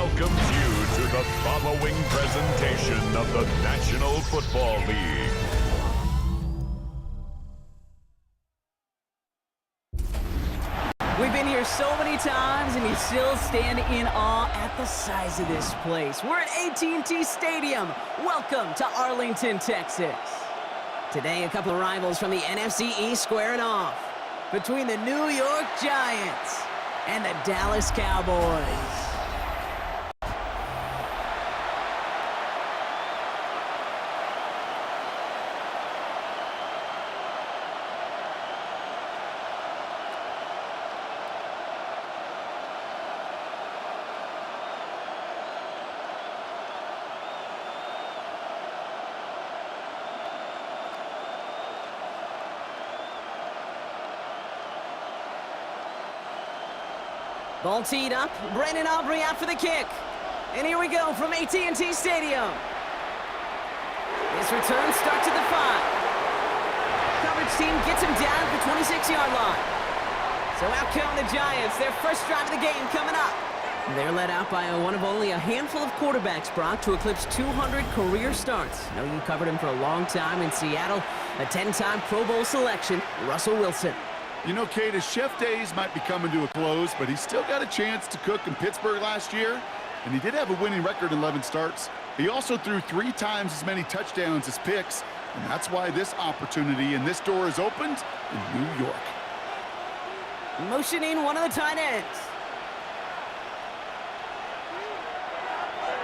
welcomes you to the following presentation of the National Football League. We've been here so many times, and you still stand in awe at the size of this place. We're at AT&T Stadium. Welcome to Arlington, Texas. Today, a couple of rivals from the NFC East squaring off between the New York Giants and the Dallas Cowboys. Ball teed up. Brandon Aubrey out for the kick. And here we go from AT&T Stadium. This return starts at the 5. Coverage team gets him down at the 26-yard line. So out come the Giants. Their first drive of the game coming up. They're led out by one of only a handful of quarterbacks, Brock, to eclipse 200 career starts. I know you covered him for a long time in Seattle. A 10-time Pro Bowl selection, Russell Wilson. You know, Kate, his chef days might be coming to a close, but he's still got a chance to cook in Pittsburgh last year, and he did have a winning record in 11 starts. He also threw 3 times as many touchdowns as picks, and that's why this opportunity and this door is opened in New York. Motioning one of the tight ends.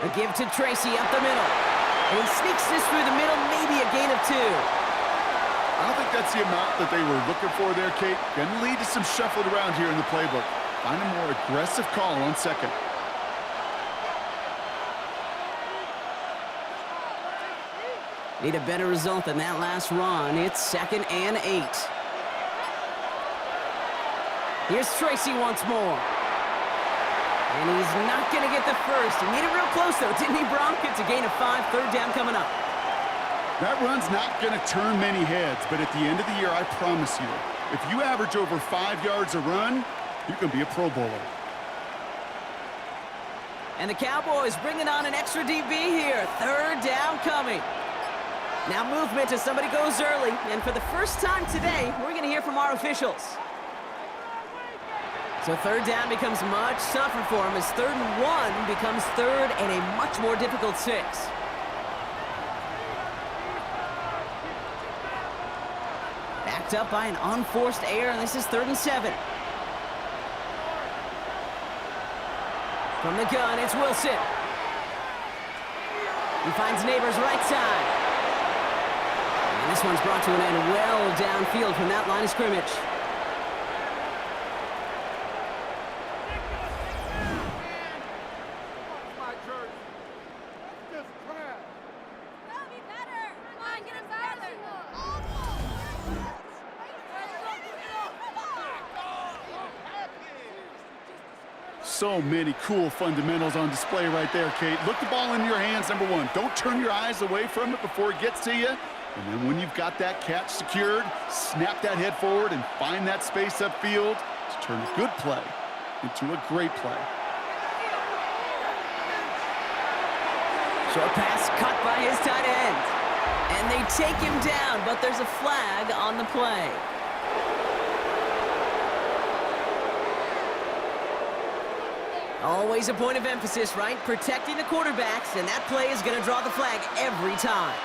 A give to Tracy up the middle. And he sneaks this through the middle, maybe a gain of 2. I don't think that's the amount that they were looking for there, Kate. Going to lead to some shuffling around here in the playbook. Find a more aggressive call on second. Need a better result than that last run. It's 2nd and 8. Here's Tracy once more. And he's not going to get the first. He made it real close, though, didn't he, Bronk? It's a gain of 5, 3rd down coming up. That run's not going to turn many heads, but at the end of the year, I promise you, if you average over 5 yards a run, you can be a Pro Bowler. And the Cowboys bringing on an extra DB here. 3rd down coming. Now movement as somebody goes early, and for the first time today, we're going to hear from our officials. So 3rd down becomes much tougher for him as 3rd and 1 becomes 3rd and a much more difficult 6. Backed up by an unforced error, and this is 3rd and 7. From the gun, it's Wilson. He finds Neighbors right side. And this one's brought to an end well downfield from that line of scrimmage. So many cool fundamentals on display right there, Kate. Look the ball in your hands, number 1. Don't turn your eyes away from it before it gets to you. And then when you've got that catch secured, snap that head forward and find that space upfield to turn a good play into a great play. Short pass cut by his tight end. And they take him down, but there's a flag on the play. Always a point of emphasis, right? Protecting the quarterbacks, and that play is going to draw the flag every time.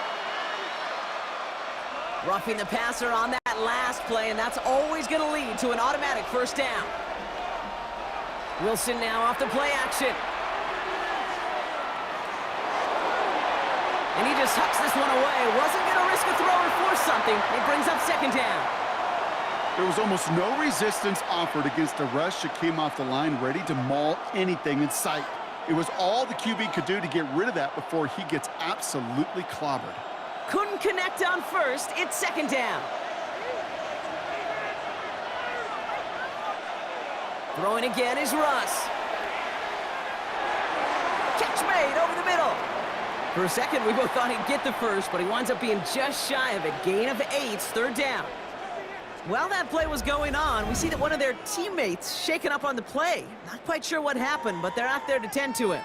Roughing the passer on that last play, and that's always going to lead to an automatic 1st down. Wilson now off the play action. And he just hucks this one away. Wasn't going to risk a throw or force something. It brings up 2nd down. There was almost no resistance offered against a rush that came off the line ready to maul anything in sight. It was all the QB could do to get rid of that before he gets absolutely clobbered. Couldn't connect on 1st. It's 2nd down. Throwing again is Russ. Catch made over the middle. For a second, we both thought he'd get the first, but he winds up being just shy of it. Gain of 8, 3rd down. While that play was going on, we see that one of their teammates shaken up on the play. Not quite sure what happened, but they're out there to tend to it.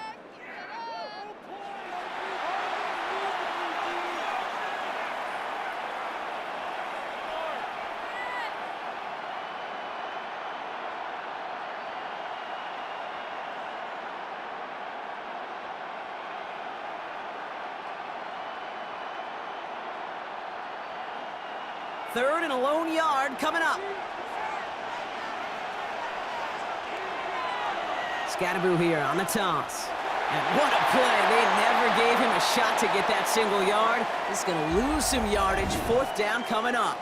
3rd and a lone yard coming up. Scatterboo here on the toss. And what a play. They never gave him a shot to get that single yard. This is going to lose some yardage. 4th down coming up.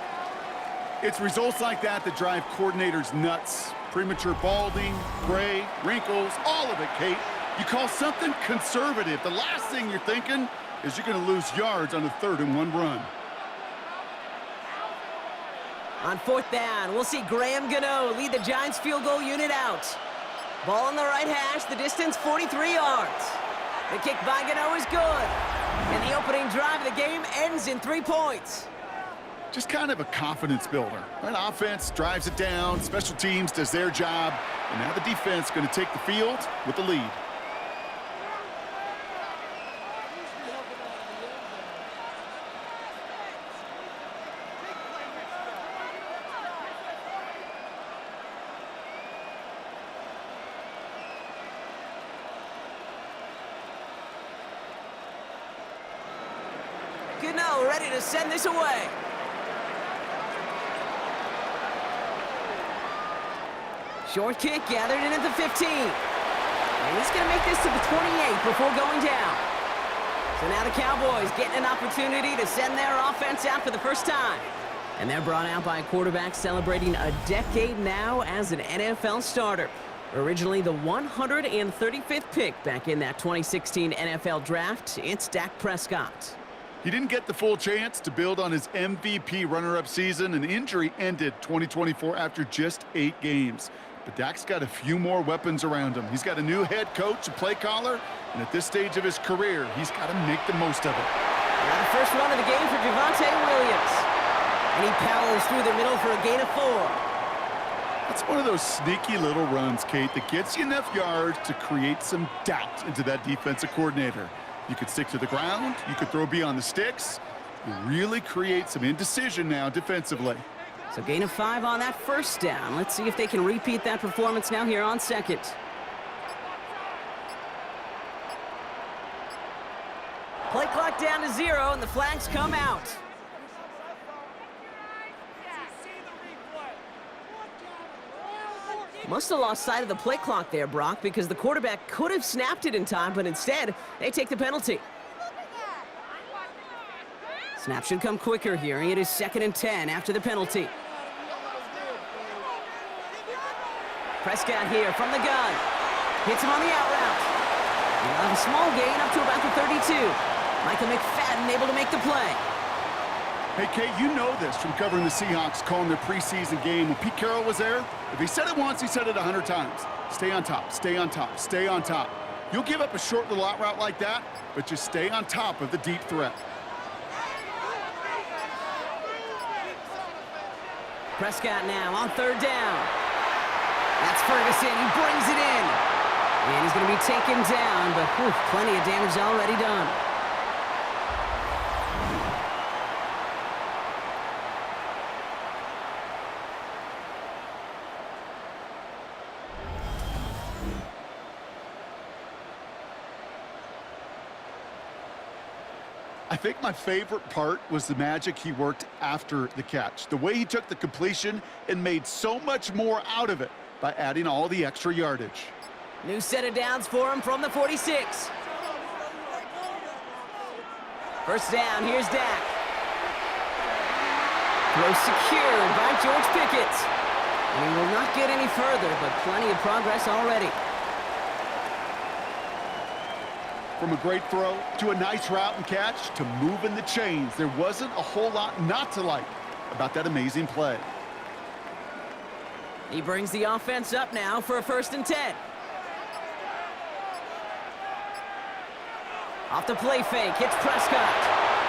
It's results like that that drive coordinators nuts. Premature balding, gray, wrinkles, all of it, Kate. You call something conservative. The last thing you're thinking is you're going to lose yards on a 3rd and 1 run. On 4th down, we'll see Graham Gano lead the Giants field goal unit out. Ball on the right hash, the distance 43 yards. The kick by Gano is good. And the opening drive of the game ends in 3 points. Just kind of a confidence builder. That offense drives it down, special teams does their job, and now the defense is going to take the field with the lead. Gano ready to send this away. Short kick gathered in at the 15. And he's going to make this to the 28 before going down. So now the Cowboys getting an opportunity to send their offense out for the first time. And they're brought out by a quarterback celebrating a decade now as an NFL starter. Originally the 135th pick back in that 2016 NFL draft, it's Dak Prescott. He didn't get the full chance to build on his MVP runner-up season. An injury ended 2024 after just 8 games. But Dak's got a few more weapons around him. He's got a new head coach, a play caller, and at this stage of his career, he's got to make the most of it. Now the first run of the game for Javonte Williams. And he powers through the middle for a gain of 4. That's one of those sneaky little runs, Kate, that gets you enough yards to create some doubt into that defensive coordinator. You could stick to the ground. You could throw beyond the sticks. You really create some indecision now defensively. So gain of 5 on that first down. Let's see if they can repeat that performance now here on 2nd. Play clock down to 0, and the flags come out. Must have lost sight of the play clock there, Brock, because the quarterback could have snapped it in time, but instead, they take the penalty. Snap should come quicker here. It is 2nd and 10 after the penalty. Prescott here from the gun. Hits him on the out route. He'll have a small gain up to about the 32. Michael McFadden able to make the play. Hey, Kate, you know this from covering the Seahawks, calling their preseason game. When Pete Carroll was there, if he said it once, he said it 100 times. Stay on top, stay on top, stay on top. You'll give up a short little out route like that, but just stay on top of the deep threat. Prescott now on 3rd down. That's Ferguson. He brings it in. And he's going to be taken down, but plenty of damage already done. I think my favorite part was the magic he worked after the catch. The way he took the completion and made so much more out of it by adding all the extra yardage. New set of downs for him from the 46. First down, here's Dak. Throw secured by George Pickett. And he will not get any further, but plenty of progress already. From a great throw to a nice route and catch to moving the chains, there wasn't a whole lot not to like about that amazing play. He brings the offense up now for a 1st and 10. Off the play fake, hits Prescott.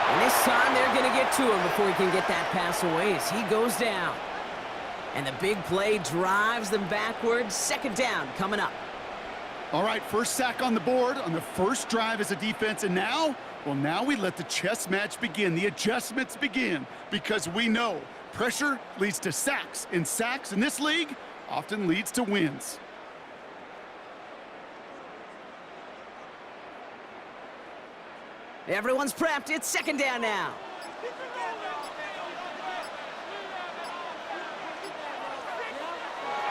And this time they're going to get to him before he can get that pass away as he goes down. And the big play drives them backwards. 2nd down coming up. All right, first sack on the board on the first drive as a defense, and now, well, now we let the chess match begin. The adjustments begin because we know pressure leads to sacks, and sacks in this league often leads to wins. Everyone's prepped. It's 2nd down now.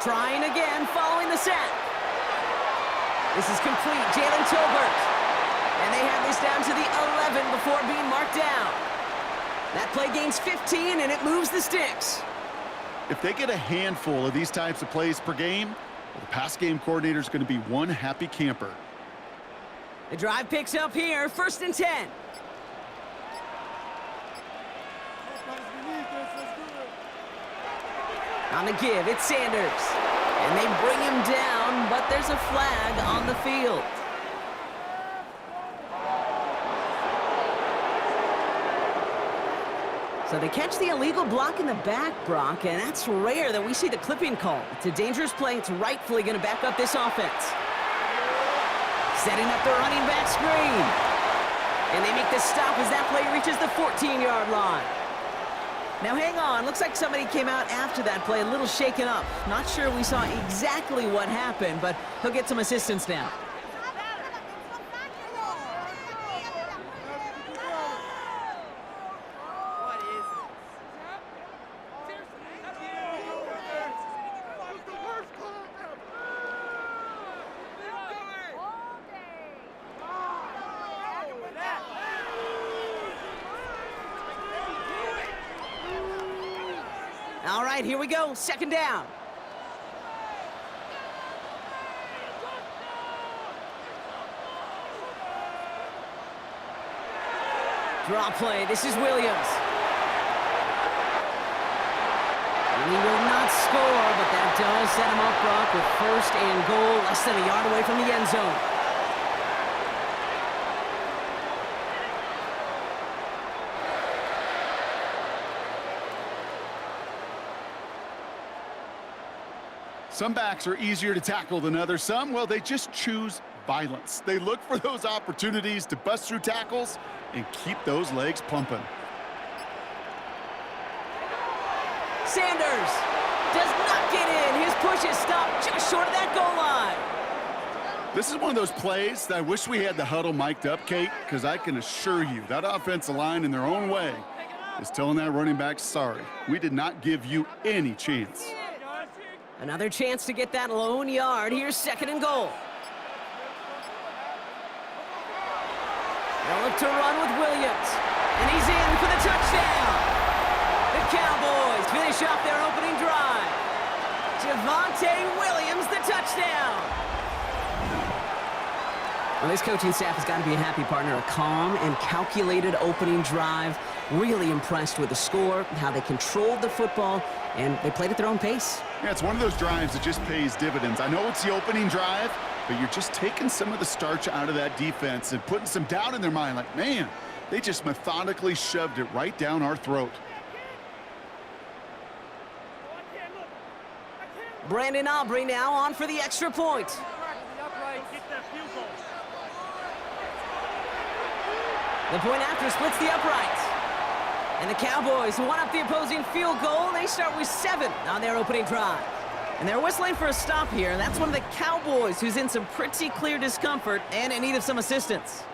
Trying again, following the sack. This is complete. Jalen Tolbert. And they have this down to the 11 before being marked down. That play gains 15, and it moves the sticks. If they get a handful of these types of plays per game, well, the pass game coordinator is going to be one happy camper. The drive picks up here, 1st and 10. On the give, it's Sanders. And they bring him down, but there's a flag on the field. So they catch the illegal block in the back, Brock, and that's rare that we see the clipping call. It's a dangerous play. It's rightfully going to back up this offense. Setting up the running back screen. And they make the stop as that play reaches the 14-yard line. Now hang on, looks like somebody came out after that play a little shaken up. Not sure we saw exactly what happened, but he'll get some assistance now. All right, here we go, 2nd down. Draw play, this is Williams. And he will not score, but that does set him up, Brock, with 1st and goal, less than a yard away from the end zone. Some backs are easier to tackle than others. Some, well, they just choose violence. They look for those opportunities to bust through tackles and keep those legs pumping. Sanders does not get in. His push is stopped just short of that goal line. This is one of those plays that I wish we had the huddle mic'd up, Kate, because I can assure you that offensive line in their own way is telling that running back, sorry, we did not give you any chance. Another chance to get that lone yard. Here's 2nd and goal. They'll look to run with Williams. And he's in for the touchdown. The Cowboys finish off their opening drive. Javonte Williams, the touchdown. Well, this coaching staff has got to be a happy partner. A calm and calculated opening drive. Really impressed with the score, how they controlled the football, and they played at their own pace. Yeah, it's one of those drives that just pays dividends. I know it's the opening drive, but you're just taking some of the starch out of that defense and putting some doubt in their mind. Like, man, they just methodically shoved it right down our throat. Brandon Aubrey now on for the extra point. The point after splits the uprights. And the Cowboys one up the opposing field goal. They start with 7 on their opening drive. And they're whistling for a stop here. That's one of the Cowboys who's in some pretty clear discomfort and in need of some assistance.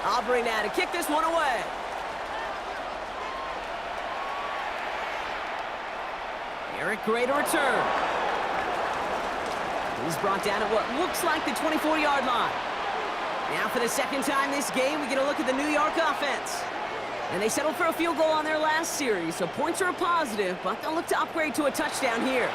Aubrey now to kick this one away. Eric Gray to return. He's brought down at what looks like the 24-yard line. Now for the 2nd time this game, we get a look at the New York offense. And they settled for a field goal on their last series, so points are a positive, but they'll look to upgrade to a touchdown here.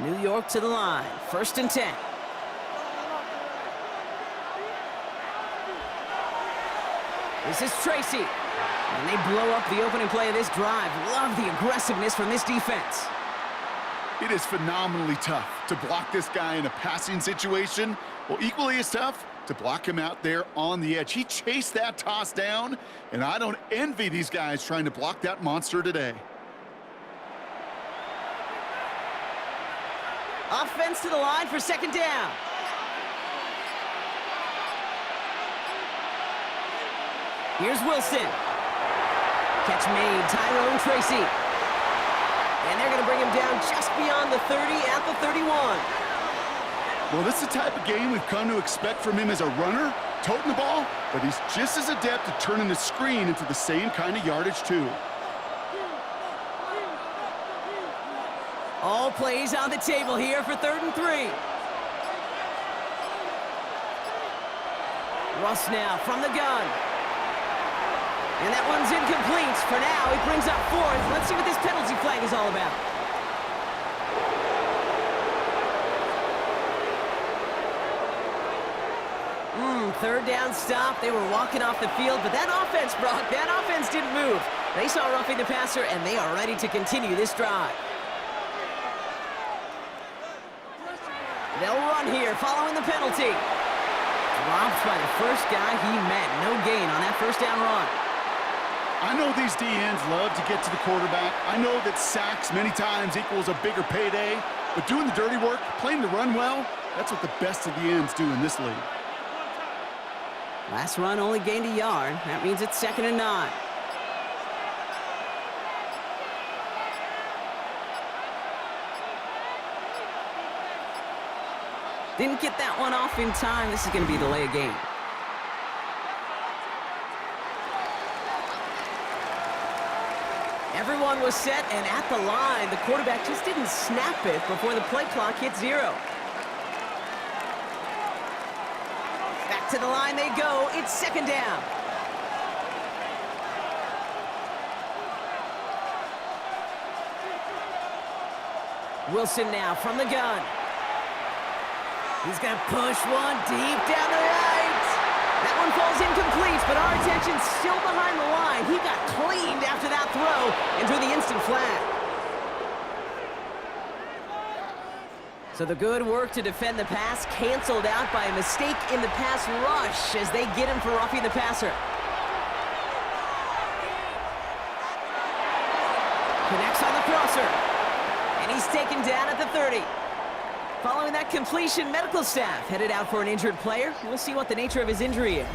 New York to the line, 1st and 10. This is Tracy. And they blow up the opening play of this drive. Love the aggressiveness from this defense. It is phenomenally tough to block this guy in a passing situation. Well, equally as tough to block him out there on the edge. He chased that toss down, and I don't envy these guys trying to block that monster today. Offense to the line for second down. Here's Wilson. Catch made, Tyrone Tracy. And they're going to bring him down just beyond the 30 at the 31. Well, this is the type of game we've come to expect from him as a runner, toting the ball, but he's just as adept at turning the screen into the same kind of yardage, too. All plays on the table here for 3rd and 3. Russ now from the gun. And that one's incomplete. For now, he brings up 4th. Let's see what this penalty flag is all about. Third down stop. They were walking off the field, but that offense, Brock, that offense didn't move. They saw roughing the passer, and they are ready to continue this drive. They'll run here following the penalty. Dropped by the first guy he met. No gain on that first down run. I know these DNs love to get to the quarterback. I know that sacks many times equals a bigger payday, but doing the dirty work, playing the run well, that's what the best of the ends do in this league. Last run only gained a yard. That means it's 2nd and 9. Didn't get that one off in time. This is going to be delay of game. Everyone was set and at the line. The quarterback just didn't snap it before the play clock hit 0. Back to the line they go. It's 2nd down. Wilson now from the gun. He's going to push one deep down the right. That one falls incomplete, but our attention's still behind the line. He got cleaned after that throw and drew the instant flag. So the good work to defend the pass canceled out by a mistake in the pass rush as they get him for roughing the passer. Connects on the crosser. And he's taken down at the 30. Following that completion, medical staff headed out for an injured player. We'll see what the nature of his injury is.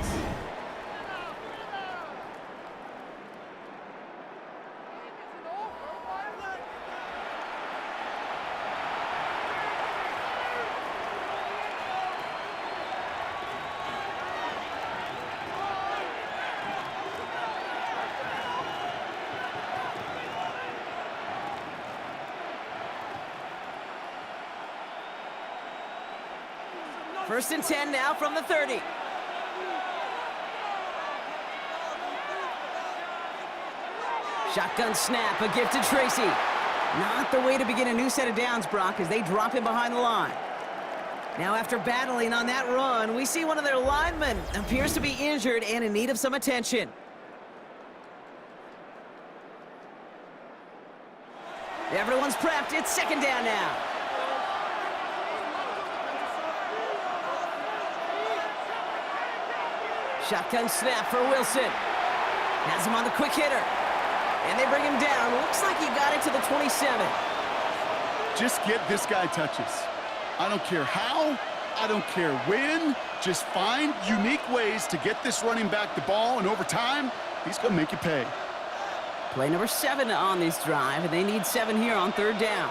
First and 10 now from the 30. Shotgun snap, a gift to Tracy. Not the way to begin a new set of downs, Brock, as they drop him behind the line. Now after battling on that run, we see one of their linemen appears to be injured and in need of some attention. Everyone's prepped. It's 2nd down now. Shotgun snap for Wilson. Has him on the quick hitter. And they bring him down. Looks like he got it to the 27. Just get this guy touches. I don't care how, I don't care when. Just find unique ways to get this running back the ball, and over time, he's going to make you pay. Play number 7 on this drive, and they need 7 here on 3rd down.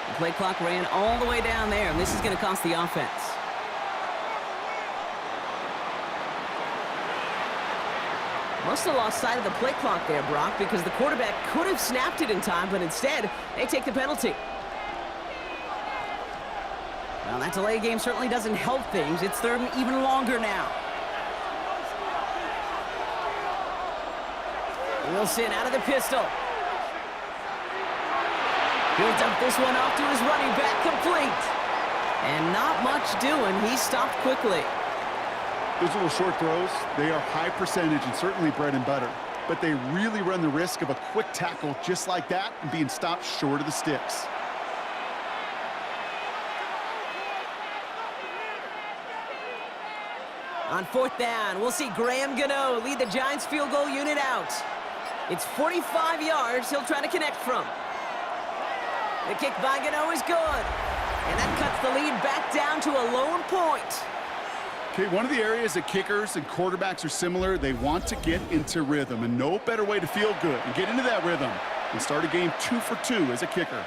The play clock ran all the way down there, and this is going to cost the offense. Must have lost sight of the play clock there, Brock, because the quarterback could have snapped it in time, but instead, they take the penalty. Well, that delay game certainly doesn't help things. It's 3rd and even longer now. Wilson out of the pistol. He'll dump this one off to his running back, complete. And not much doing. He stopped quickly. Those little short throws, they are high percentage and certainly bread and butter. But they really run the risk of a quick tackle just like that and being stopped short of the sticks. On 4th down, we'll see Graham Gano lead the Giants field goal unit out. It's 45 yards he'll try to connect from. The kick by Gano is good. And that cuts the lead back down to a lone point. Okay, one of the areas that kickers and quarterbacks are similar, they want to get into rhythm, and no better way to feel good and get into that rhythm and start a game 2 for 2 as a kicker.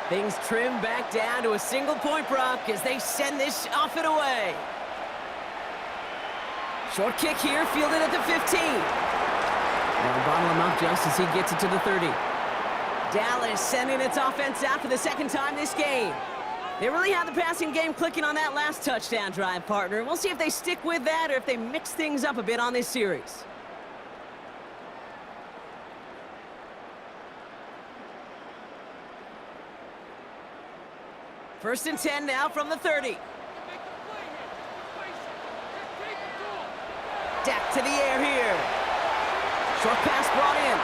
Things trim back down to a single-point Brock as they send this off and away. Short kick here, fielded at the 15. They'll bottle him up just as he gets it to the 30. Dallas sending its offense out for the second time this game. They really had the passing game clicking on that last touchdown drive, partner. We'll see if they stick with that or if they mix things up a bit on this series. First and 10 now from the 30. Dak to the air here. Short pass brought in.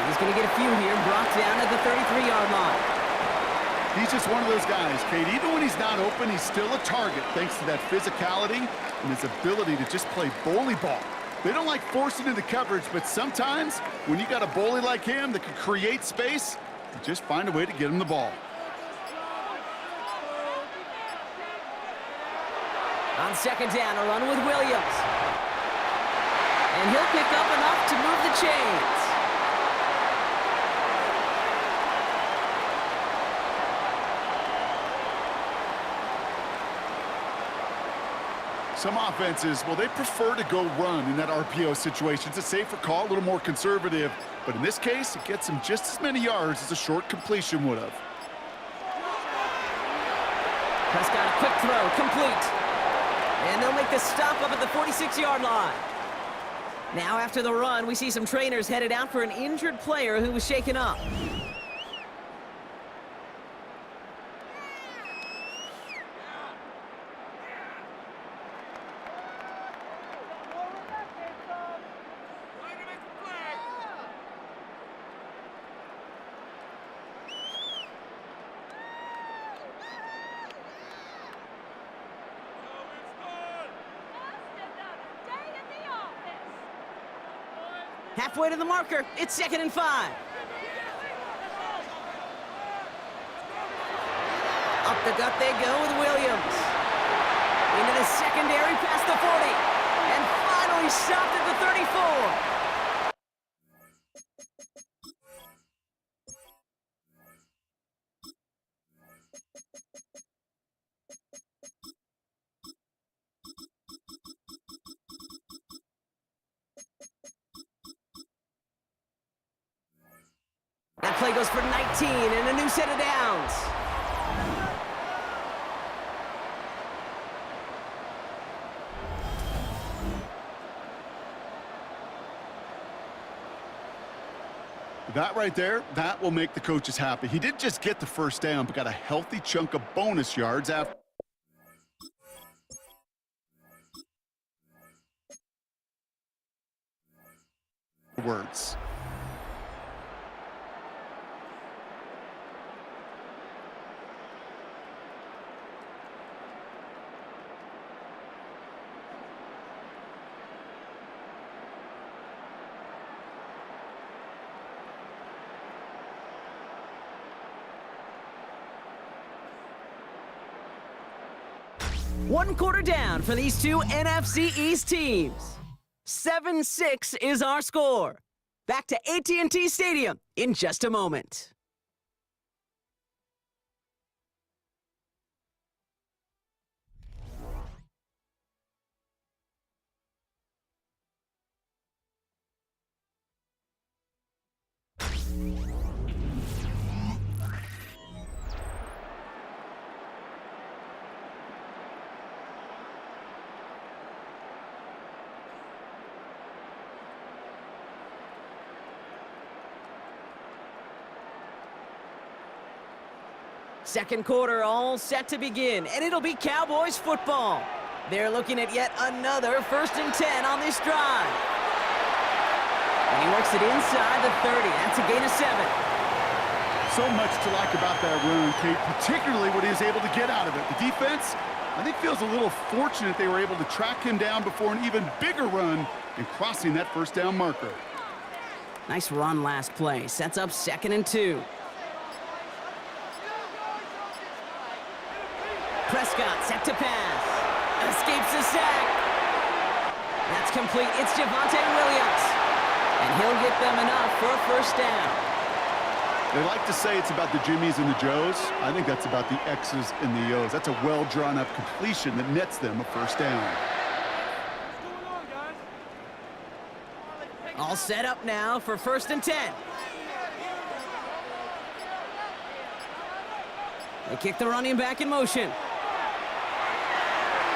He's going to get a few here, brought down at the 33-yard line. He's just one of those guys, Kate. Even when he's not open, he's still a target thanks to that physicality and his ability to just play bully ball. They don't like forcing into coverage, but sometimes when you got a bully like him that can create space, you just find a way to get him the ball. On second down, a run with Williams. And he'll pick up enough to move the chains. Some offenses, well, they prefer to go run in that RPO situation. It's a safer call, a little more conservative. But in this case, it gets him just as many yards as a short completion would have. Prescott, a quick throw, complete. And they'll make the stop up at the 46-yard line. Now after the run, we see some trainers headed out for an injured player who was shaken up. Halfway to the marker, it's 2nd and 5. Up the gut they go with Williams. Into the secondary past the 40. And finally stopped at the 34. That play goes for 19 and a new set of downs. That right there, that will make the coaches happy. He didn't just get the first down, but got a healthy chunk of bonus yards afterwards. One quarter down for these two NFC East teams. 7-6 is our score. Back to AT&T Stadium in just a moment. Second quarter all set to begin, and it'll be Cowboys football. They're looking at yet another 1st and 10 on this drive. And he works it inside the 30. That's a gain of 7. So much to like about that run, Kate, particularly what he was able to get out of it. The defense, I think, feels a little fortunate they were able to track him down before an even bigger run and crossing that 1st down marker. Nice run last play. Sets up 2nd and 2. Prescott set to pass. Escapes the sack. That's complete. It's Javonte Williams. And he'll get them enough for a 1st down. They like to say it's about the Jimmies and the Joes. I think that's about the X's and the O's. That's a well-drawn-up completion that nets them a 1st down. All set up now for 1st and 10. They kick the running back in motion.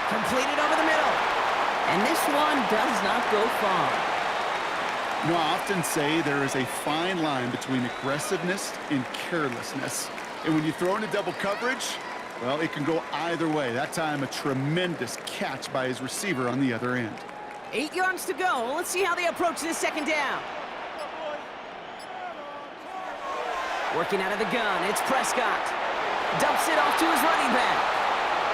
Completed over the middle. And this one does not go far. You know, I often say there is a fine line between aggressiveness and carelessness. And when you throw into double coverage, well, it can go either way. That time, a tremendous catch by his receiver on the other end. 8 yards to go. Let's see how they approach this 2nd down. Working out of the gun, it's Prescott. Dumps it off to his running back.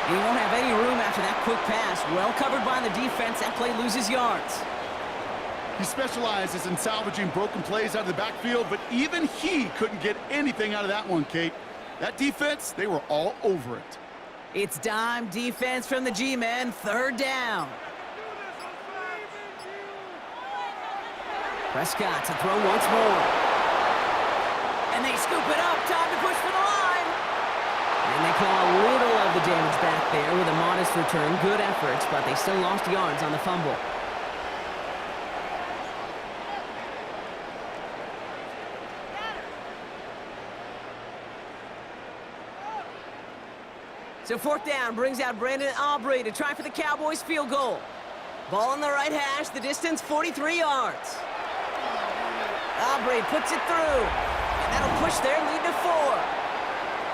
And he won't have any room after that quick pass. Well covered by the defense. That play loses yards. He specializes in salvaging broken plays out of the backfield, but even he couldn't get anything out of that one, Kate. That defense, they were all over it. It's dime defense from the G-men. 3rd down. Prescott to throw once more. And they scoop it up. Time to push for the line. And they claw a little of the damage back there with a modest return. Good efforts, but they still lost yards on the fumble. So 4th down brings out Brandon Aubrey to try for the Cowboys field goal. Ball on the right hash, the distance 43 yards. Aubrey puts it through, and that'll push their lead to 4.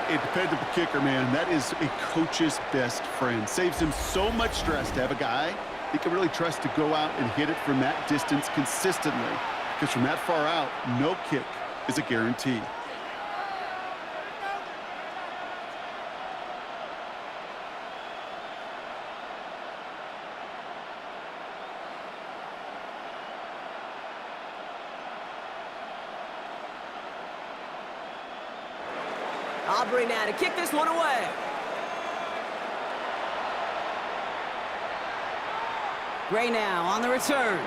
A dependable kicker, man. That is a coach's best friend. Saves him so much stress to have a guy he can really trust to go out and hit it from that distance consistently. Because from that far out, no kick is a guarantee. Aubrey now to kick this one away. Gray now on the return.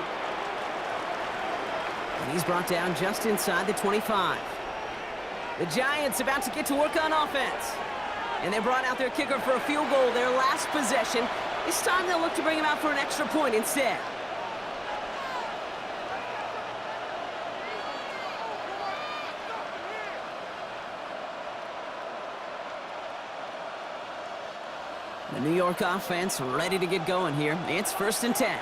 And he's brought down just inside the 25. The Giants about to get to work on offense. And they brought out their kicker for a field goal their last possession. This time they'll look to bring him out for an extra point instead. The New York offense ready to get going here. It's 1st and 10.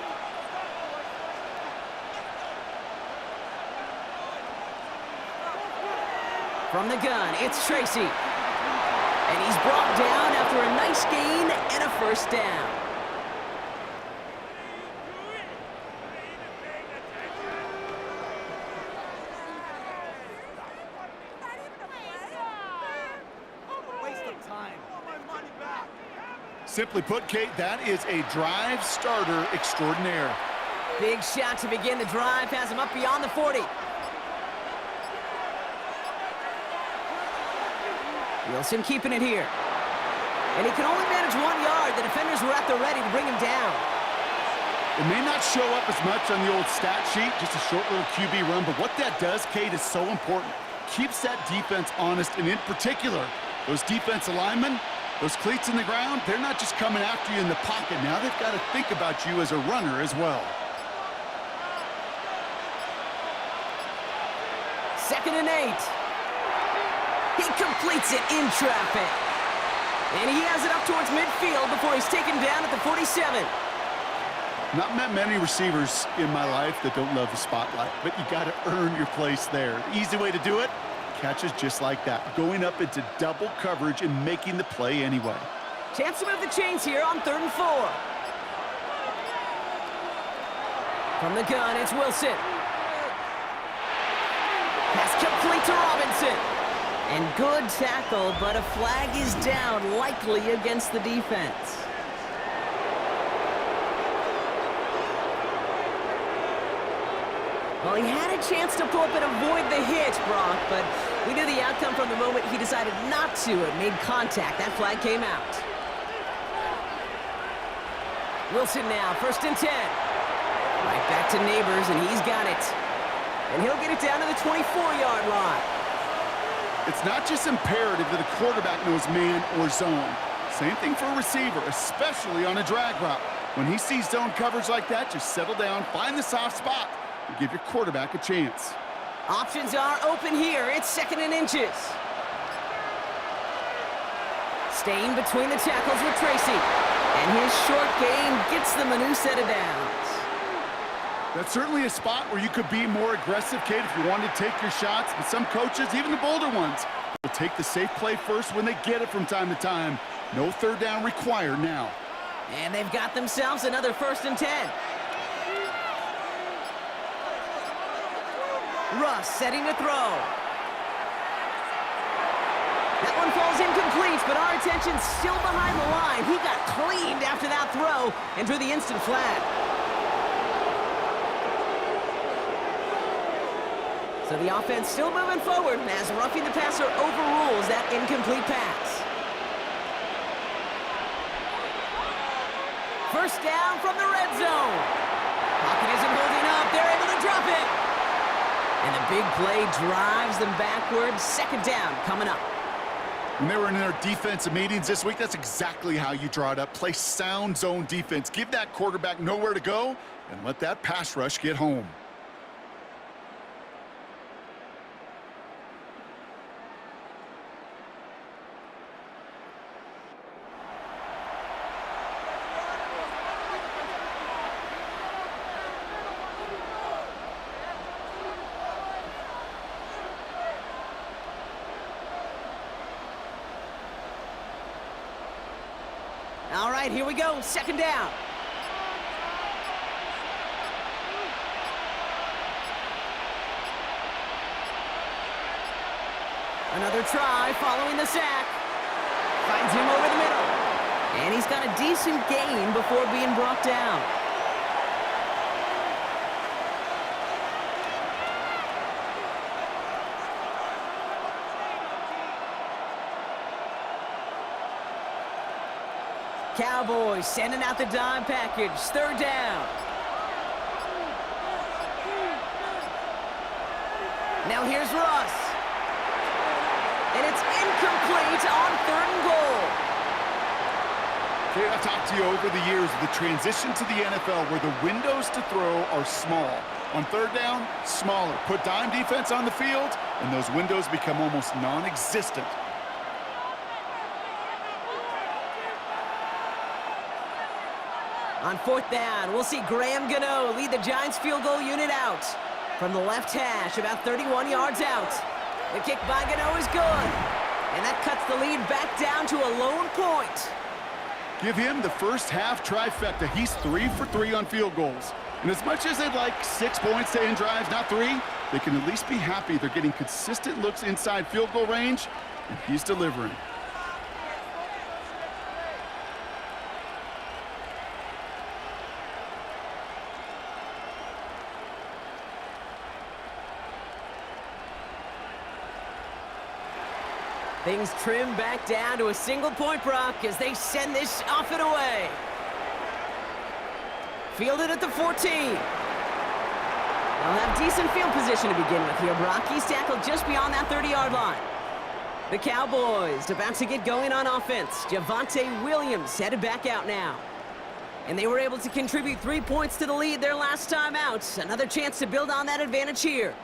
From the gun, it's Tracy. And he's brought down after a nice gain and a 1st down. Simply put, Kate, that is a drive starter extraordinaire. Big shot to begin the drive. Has him up beyond the 40. Wilson keeping it here. And he can only manage 1 yard. The defenders were at the ready to bring him down. It may not show up as much on the old stat sheet, just a short little QB run, but what that does, Kate, is so important. Keeps that defense honest, and in particular, those defensive linemen, those cleats in the ground, they're not just coming after you in the pocket. Now they've got to think about you as a runner as well. 2nd and 8. He completes it in traffic. And he has it up towards midfield before he's taken down at the 47. Not met many receivers in my life that don't love the spotlight, but you got to earn your place there. The easy way to do it, catches just like that, going up into double coverage and making the play anyway. Chance to move the chains here on 3rd and 4. From the gun, it's Wilson. Pass complete to Robinson. And good tackle, but a flag is down, likely against the defense. Well, he had a chance to pull up and avoid the hit, Brock, but we knew the outcome from the moment he decided not to and made contact. That flag came out. Wilson now, 1st and 10. Right back to Neighbors, and he's got it. And he'll get it down to the 24-yard line. It's not just imperative that a quarterback knows man or zone. Same thing for a receiver, especially on a drag route. When he sees zone coverage like that, just settle down, find the soft spot, and give your quarterback a chance. Options are open here. It's 2nd and inches. Staying between the tackles with Tracy. And his short gain gets them a new set of downs. That's certainly a spot where you could be more aggressive, Kate, if you wanted to take your shots. But some coaches, even the bolder ones, will take the safe play first when they get it from time to time. No 3rd down required now. And they've got themselves another 1st and 10. Russ setting to throw. That one falls incomplete, but our attention's still behind the line. He got cleaned after that throw and drew the instant flag. So the offense still moving forward as roughing the passer overrules that incomplete pass. 1st down from the red zone. Pocket isn't holding up. They're able to drop it. And the big play drives them backwards. 2nd down coming up. When they were in their defensive meetings this week, that's exactly how you draw it up. Play sound zone defense. Give that quarterback nowhere to go and let that pass rush get home. All right, here we go. 2nd down. Another try following the sack. Finds him over the middle. And he's got a decent gain before being brought down. Cowboys sending out the dime package. 3rd down. Now here's Russ. And it's incomplete on 3rd and goal. Okay, I've talked to you over the years of the transition to the NFL where the windows to throw are small. On 3rd down, smaller. Put dime defense on the field, and those windows become almost non-existent. On 4th down, we'll see Graham Gano lead the Giants field goal unit out. From the left hash, about 31 yards out. The kick by Gano is good. And that cuts the lead back down to a lone point. Give him the first half trifecta. He's 3 for 3 on field goals. And as much as they'd like 6 points to end drives, not 3, they can at least be happy they're getting consistent looks inside field goal range, and he's delivering. Things trim back down to a single point, Brock, as they send this off and away. Fielded at the 14. They'll have decent field position to begin with here, Brock. He's tackled just beyond that 30-yard line. The Cowboys about to get going on offense. Javonte Williams headed back out now. And they were able to contribute 3 points to the lead their last time out. Another chance to build on that advantage here.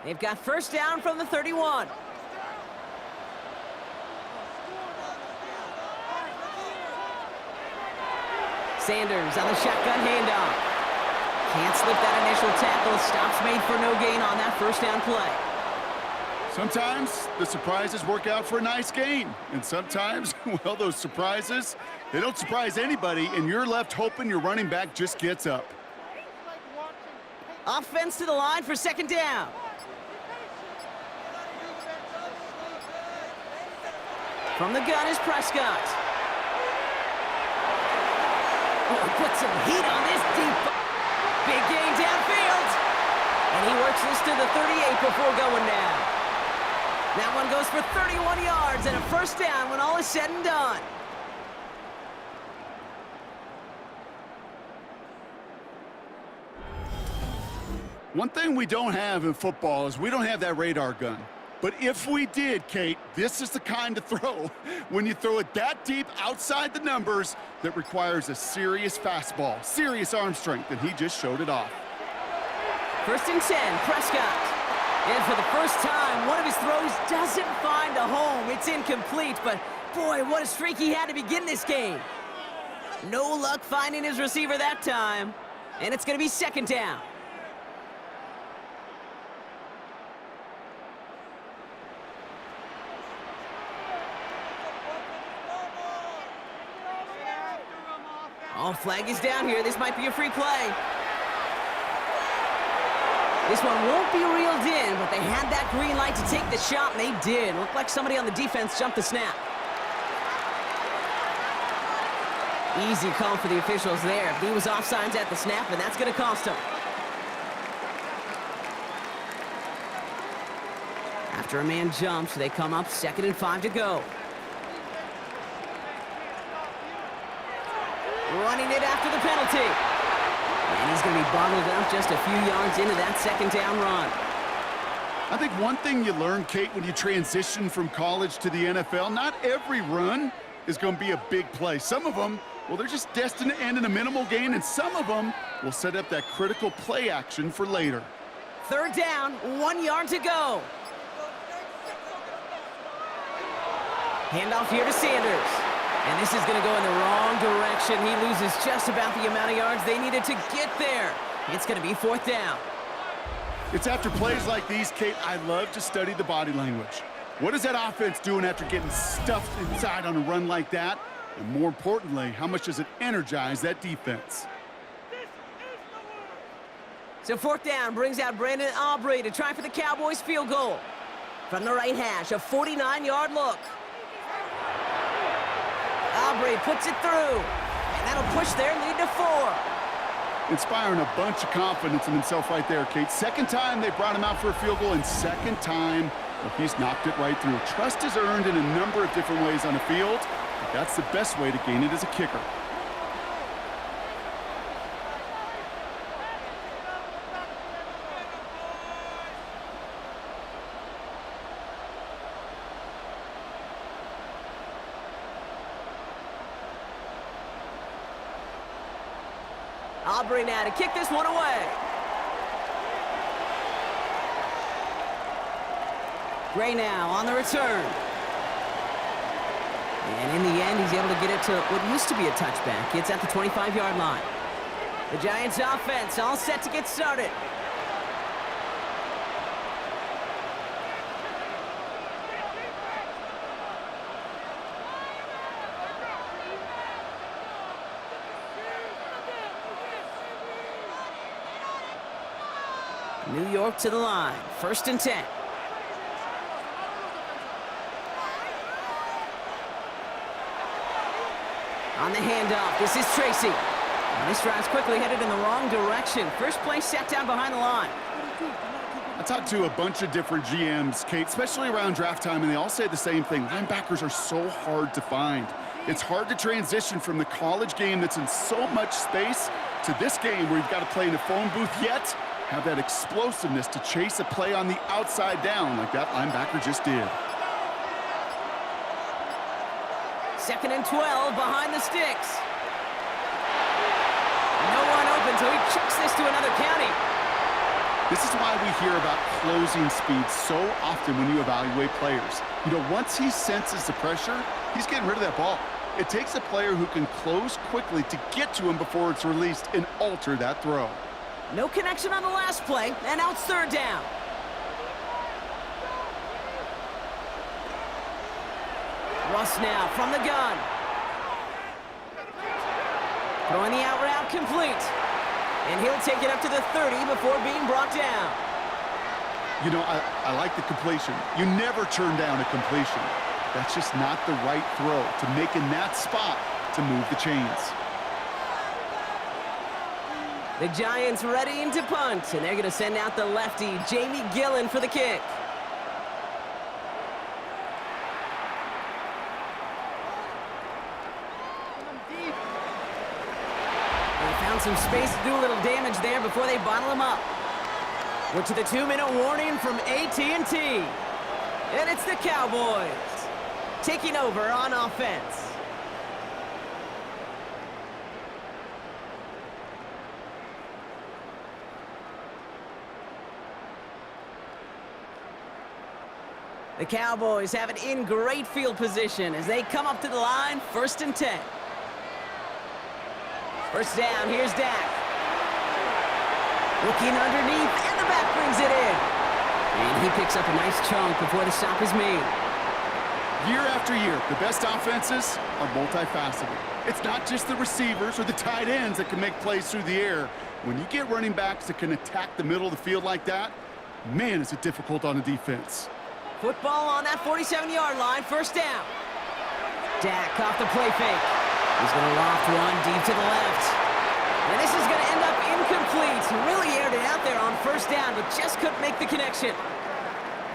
They've got 1st down from the 31. Sanders on the shotgun handoff. Can't slip that initial tackle. Stops made for no gain on that first down play. Sometimes the surprises work out for a nice gain. And sometimes, well, those surprises, they don't surprise anybody, and you're left hoping your running back just gets up. Offense to the line for second down. From the gun is Prescott. Oh, put some heat on this deep. Big gain downfield. And he works this to the 38 before going down. That one goes for 31 yards and a first down when all is said and done. One thing we don't have in football is we don't have that radar gun. But if we did, Kate, this is the kind of throw, when you throw it that deep outside the numbers, that requires a serious fastball, serious arm strength, and he just showed it off. 1st and 10, Prescott. And for the first time, one of his throws doesn't find a home. It's incomplete, but boy, what a streak he had to begin this game. No luck finding his receiver that time, and it's going to be second down. Oh, flag is down here. This might be a free play. This one won't be reeled in, but they had that green light to take the shot, and they did. Looked like somebody on the defense jumped the snap. Easy call for the officials there. He was offsides at the snap, and that's going to cost him. After a man jumps, they come up 2nd and 5 to go. Running it after the penalty. And he's going to be bottled up just a few yards into that second down run. I think one thing you learn, Kate, when you transition from college to the NFL, not every run is going to be a big play. Some of them, well, they're just destined to end in a minimal gain, and some of them will set up that critical play action for later. 3rd down, 1 yard to go. Handoff here to Sanders. And this is going to go in the wrong direction. He loses just about the amount of yards they needed to get there. It's going to be 4th down. It's after plays like these, Kate, I love to study the body language. What is that offense doing after getting stuffed inside on a run like that? And more importantly, how much does it energize that defense? So 4th down brings out Brandon Aubrey to try for the Cowboys field goal. From the right hash, a 49-yard look. Aubrey puts it through, and that'll push their lead to 4. Inspiring a bunch of confidence in himself right there, Kate. Second time they brought him out for a field goal, and second time, well, he's knocked it right through. Trust is earned in a number of different ways on the field, but that's the best way to gain it as a kicker. Aubrey now to kick this one away. Gray now on the return. And in the end, he's able to get it to what used to be a touchback. It's at the 25-yard line. The Giants offense all set to get started. New York to the line. 1st and 10. On the handoff, this is Tracy. And this drive's quickly headed in the wrong direction. First play set down behind the line. I talked to a bunch of different GMs, Kate, especially around draft time, and they all say the same thing. Linebackers are so hard to find. It's hard to transition from the college game that's in so much space to this game where you've got to play in a phone booth, yet have that explosiveness to chase a play on the outside down like that linebacker just did. 2nd and 12 behind the sticks. No one open, so he chucks this to another county. This is why we hear about closing speed so often when you evaluate players. You know, once he senses the pressure, he's getting rid of that ball. It takes a player who can close quickly to get to him before it's released and alter that throw. No connection on the last play, and now it's third down. Russ now from the gun. Throwing the out route complete. And he'll take it up to the 30 before being brought down. You know, I like the completion. You never turn down a completion. That's just not the right throw to make in that spot to move the chains. The Giants ready to punt, and they're going to send out the lefty, Jamie Gillen, for the kick. They found some space to do a little damage there before they bottle him up. We're to the 2-minute warning from AT&T. And it's the Cowboys taking over on offense. The Cowboys have it in great field position as they come up to the line, 1st and 10. First down, here's Dak. Looking underneath, and the back brings it in. And he picks up a nice chunk before the stop is made. Year after year, the best offenses are multifaceted. It's not just the receivers or the tight ends that can make plays through the air. When you get running backs that can attack the middle of the field like that, man, is it difficult on a defense. Football on that 47-yard line, 1st down. Dak off the play fake. He's going to loft one deep to the left. And this is going to end up incomplete. Really aired it out there on 1st down, but just couldn't make the connection.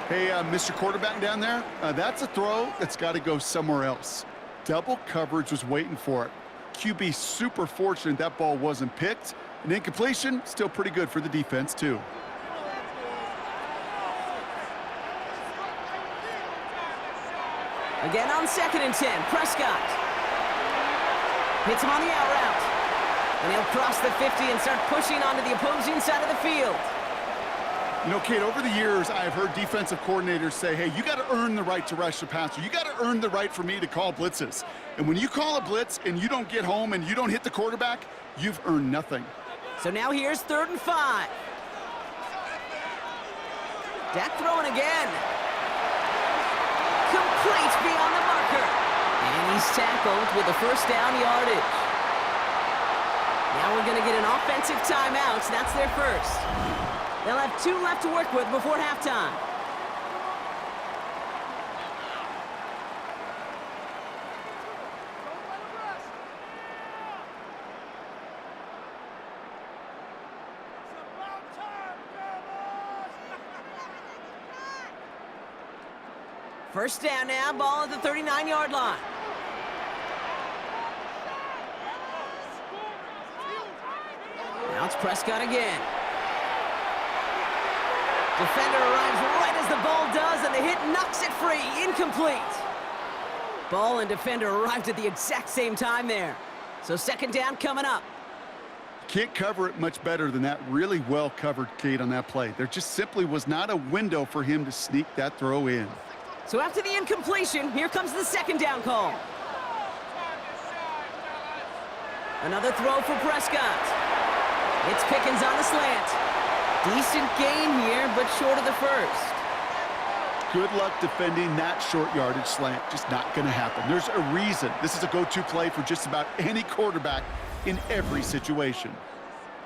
Hey, Mr. Quarterback down there, that's a throw that's got to go somewhere else. Double coverage was waiting for it. QB super fortunate that ball wasn't picked. And incompletion, still pretty good for the defense, too. Again on 2nd and 10, Prescott. Hits him on the out route. And he'll cross the 50 and start pushing onto the opposing side of the field. You know, Kate, over the years, I've heard defensive coordinators say, hey, you got to earn the right to rush the passer. You got to earn the right for me to call blitzes. And when you call a blitz and you don't get home and you don't hit the quarterback, you've earned nothing. So now here's 3rd and 5. Dak throwing again. Complete beyond the marker. And he's tackled with the 1st down yardage. Now we're going to get an offensive timeout. That's their first. They'll have 2 left to work with before halftime. First down now, ball at the 39-yard line. Now it's Prescott again. Defender arrives right as the ball does, and the hit knocks it free. Incomplete. Ball and defender arrived at the exact same time there. So 2nd down coming up. Can't cover it much better than that. Really well covered, Kate, on that play. There just simply was not a window for him to sneak that throw in. So after the incompletion, here comes the 2nd down call. Another throw for Prescott. It's Pickens on the slant. Decent gain here, but short of the 1st. Good luck defending that short yardage slant. Just not going to happen. There's a reason. This is a go-to play for just about any quarterback in every situation.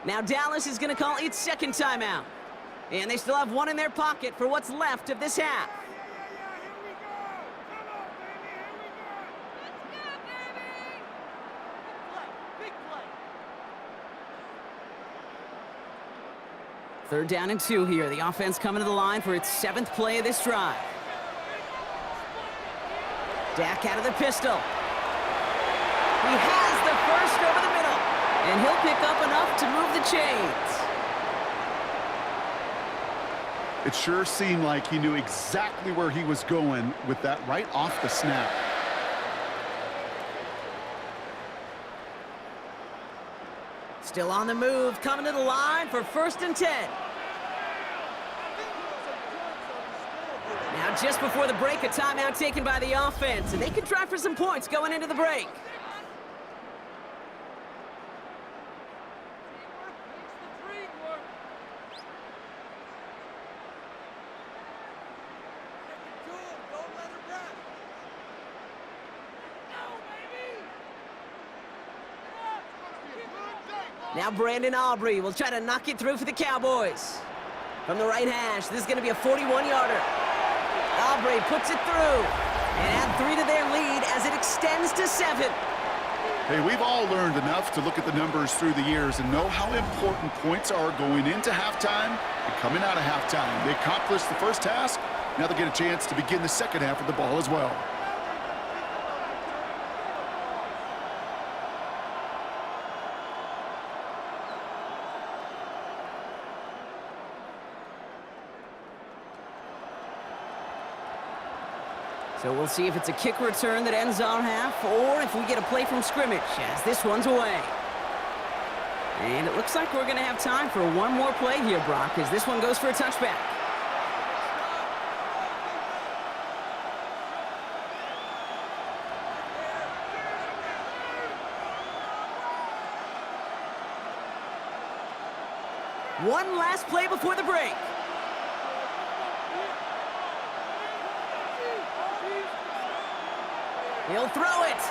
Now Dallas is going to call its 2nd timeout. And they still have 1 in their pocket for what's left of this half. Third down and 2 here. The offense coming to the line for its 7th play of this drive. Dak out of the pistol. He has the first over the middle. And he'll pick up enough to move the chains. It sure seemed like he knew exactly where he was going with that right off the snap. Still on the move, coming to the line for 1st and 10. Now Now, just before the break, a timeout taken by the offense, and they could try for some points going into the break. Now Brandon Aubrey will try to knock it through for the Cowboys. From the right hash, this is going to be a 41-yarder. Aubrey puts it through and add 3 to their lead as it extends to 7. Hey, we've all learned enough to look at the numbers through the years and know how important points are going into halftime and coming out of halftime. They accomplished the first task. Now they get a chance to begin the second half of the ball as well. So we'll see if it's a kick return that ends our half or if we get a play from scrimmage as this one's away. And it looks like we're going to have time for one more play here, Brock, as this one goes for a touchback. One last play before the break. He'll throw it.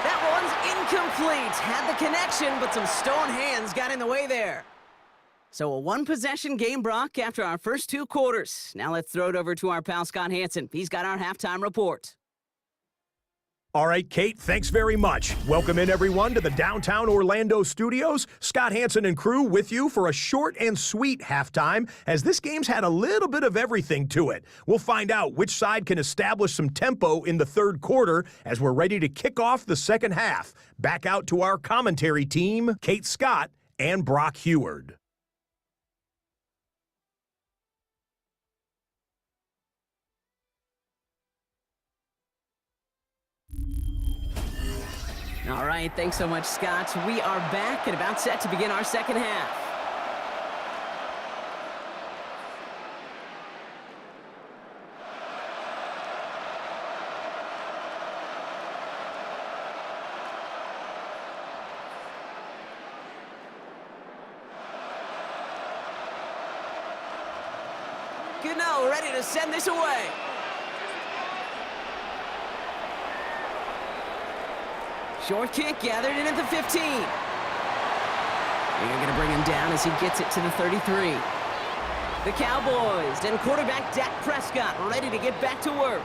That one's incomplete. Had the connection, but some stone hands got in the way there. So a one-possession game, Brock, after our first 2 quarters. Now let's throw it over to our pal Scott Hansen. He's got our halftime report. All right, Kate, thanks very much. Welcome in, everyone, to the downtown Orlando studios. Scott Hansen and crew with you for a short and sweet halftime, as this game's had a little bit of everything to it. We'll find out which side can establish some tempo in the third quarter as we're ready to kick off the second half. Back out to our commentary team, Kate Scott and Brock Heward. All right, thanks so much, Scott. We are back and about set to begin our second half. Gano ready to send this away. Short kick gathered in at the 15. They're going to bring him down as he gets it to the 33. The Cowboys and quarterback Dak Prescott ready to get back to work.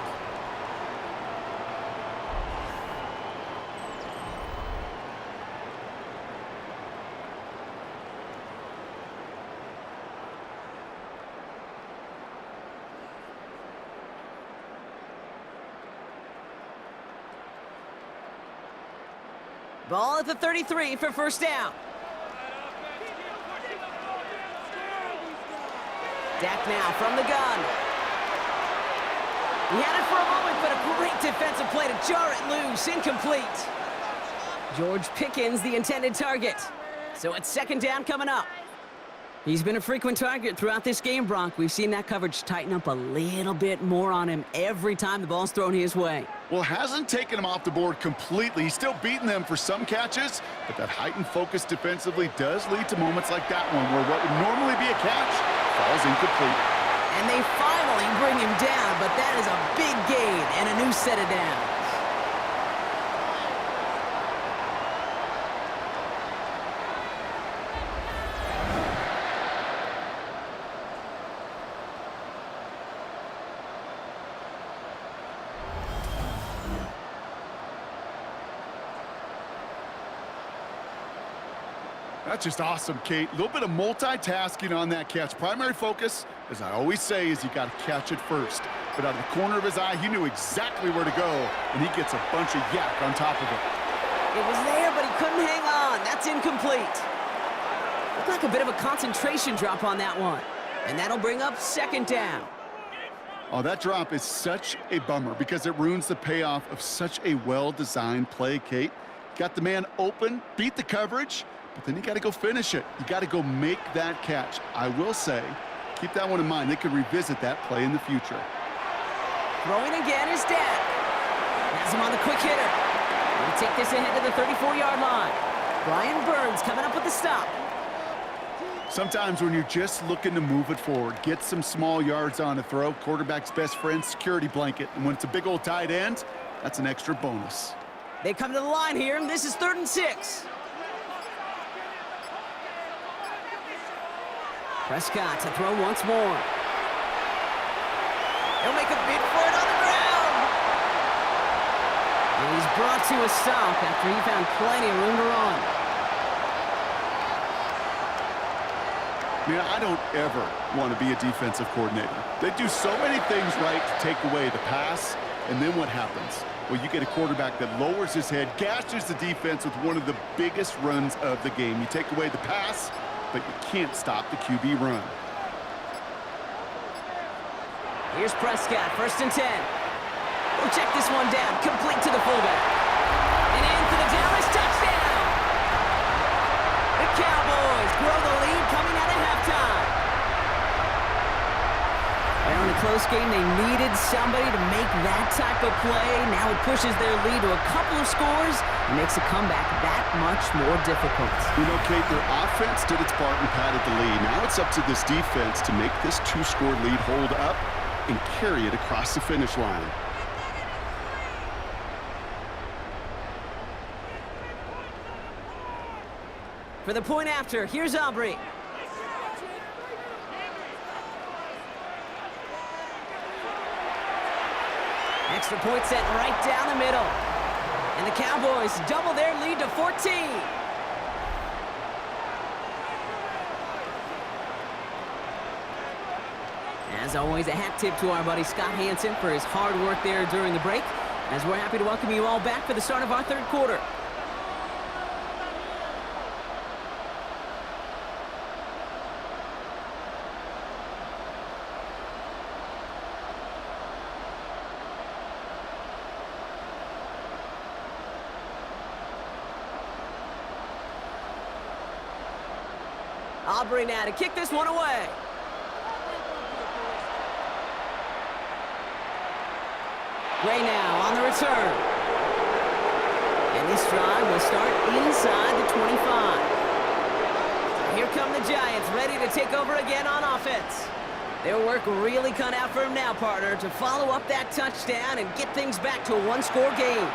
Ball at the 33 for first down. Dak now from the gun. He had it for a moment, but a great defensive play to jar it loose. Incomplete. George Pickens, the intended target. So it's second down coming up. He's been a frequent target throughout this game, Brock. We've seen that coverage tighten up a little bit more on him every time the ball's thrown his way. Well, hasn't taken him off the board completely. He's still beating them for some catches, but that heightened focus defensively does lead to moments like that one where what would normally be a catch falls incomplete. And they finally bring him down, but that is a big gain and a new set of downs. That's just awesome, Kate. A little bit of multitasking on that catch. Primary focus, as I always say, is you got to catch it first. But out of the corner of his eye, he knew exactly where to go, and he gets a bunch of yak on top of it. It was there, but he couldn't hang on. That's incomplete. Looked like a bit of a concentration drop on that one. And that'll bring up second down. Oh, that drop is such a bummer because it ruins the payoff of such a well-designed play, Kate. Got the man open, beat the coverage, but then you got to go finish it. You got to go make that catch. I will say, keep that one in mind. They could revisit that play in the future. Throwing again is Dan. Has him on the quick hitter. Going to take this ahead to the 34-yard line. Brian Burns coming up with the stop. Sometimes when you're just looking to move it forward, get some small yards on a throw, quarterback's best friend, security blanket. And when it's a big old tight end, that's an extra bonus. They come to the line here, and this is 3rd and 6. Prescott to throw once more. He'll make a bid for it on the ground. And he's brought to a stop after he found plenty of room to run. Man, I don't ever want to be a defensive coordinator. They do so many things right to take away the pass, and then what happens? Well, you get a quarterback that lowers his head, gashes the defense with one of the biggest runs of the game. You take away the pass, but you can't stop the QB run. Here's Prescott, 1st and 10. We'll check this one down, complete to the fullback. And in for the Dallas touchdown! The Cowboys grow the lead coming out of halftime. Well, in a close game, they needed somebody to make that type of play. Now it pushes their lead to a couple of scores and makes a comeback that much more difficult. You know, Kate, their offense did its part and padded the lead. Now it's up to this defense to make this 2-score lead hold up and carry it across the finish line. For the point after, here's Aubrey. Extra point set right down the middle. And the Cowboys double their lead to 14. As always, a hat tip to our buddy Scott Hansen for his hard work there during the break, as we're happy to welcome you all back for the start of our 3rd quarter. Aubrey now to kick this one away. Gray now on the return. And this drive will start inside the 25. Here come the Giants, ready to take over again on offense. Their work really cut out for him now, partner, to follow up that touchdown and get things back to a 1-score game.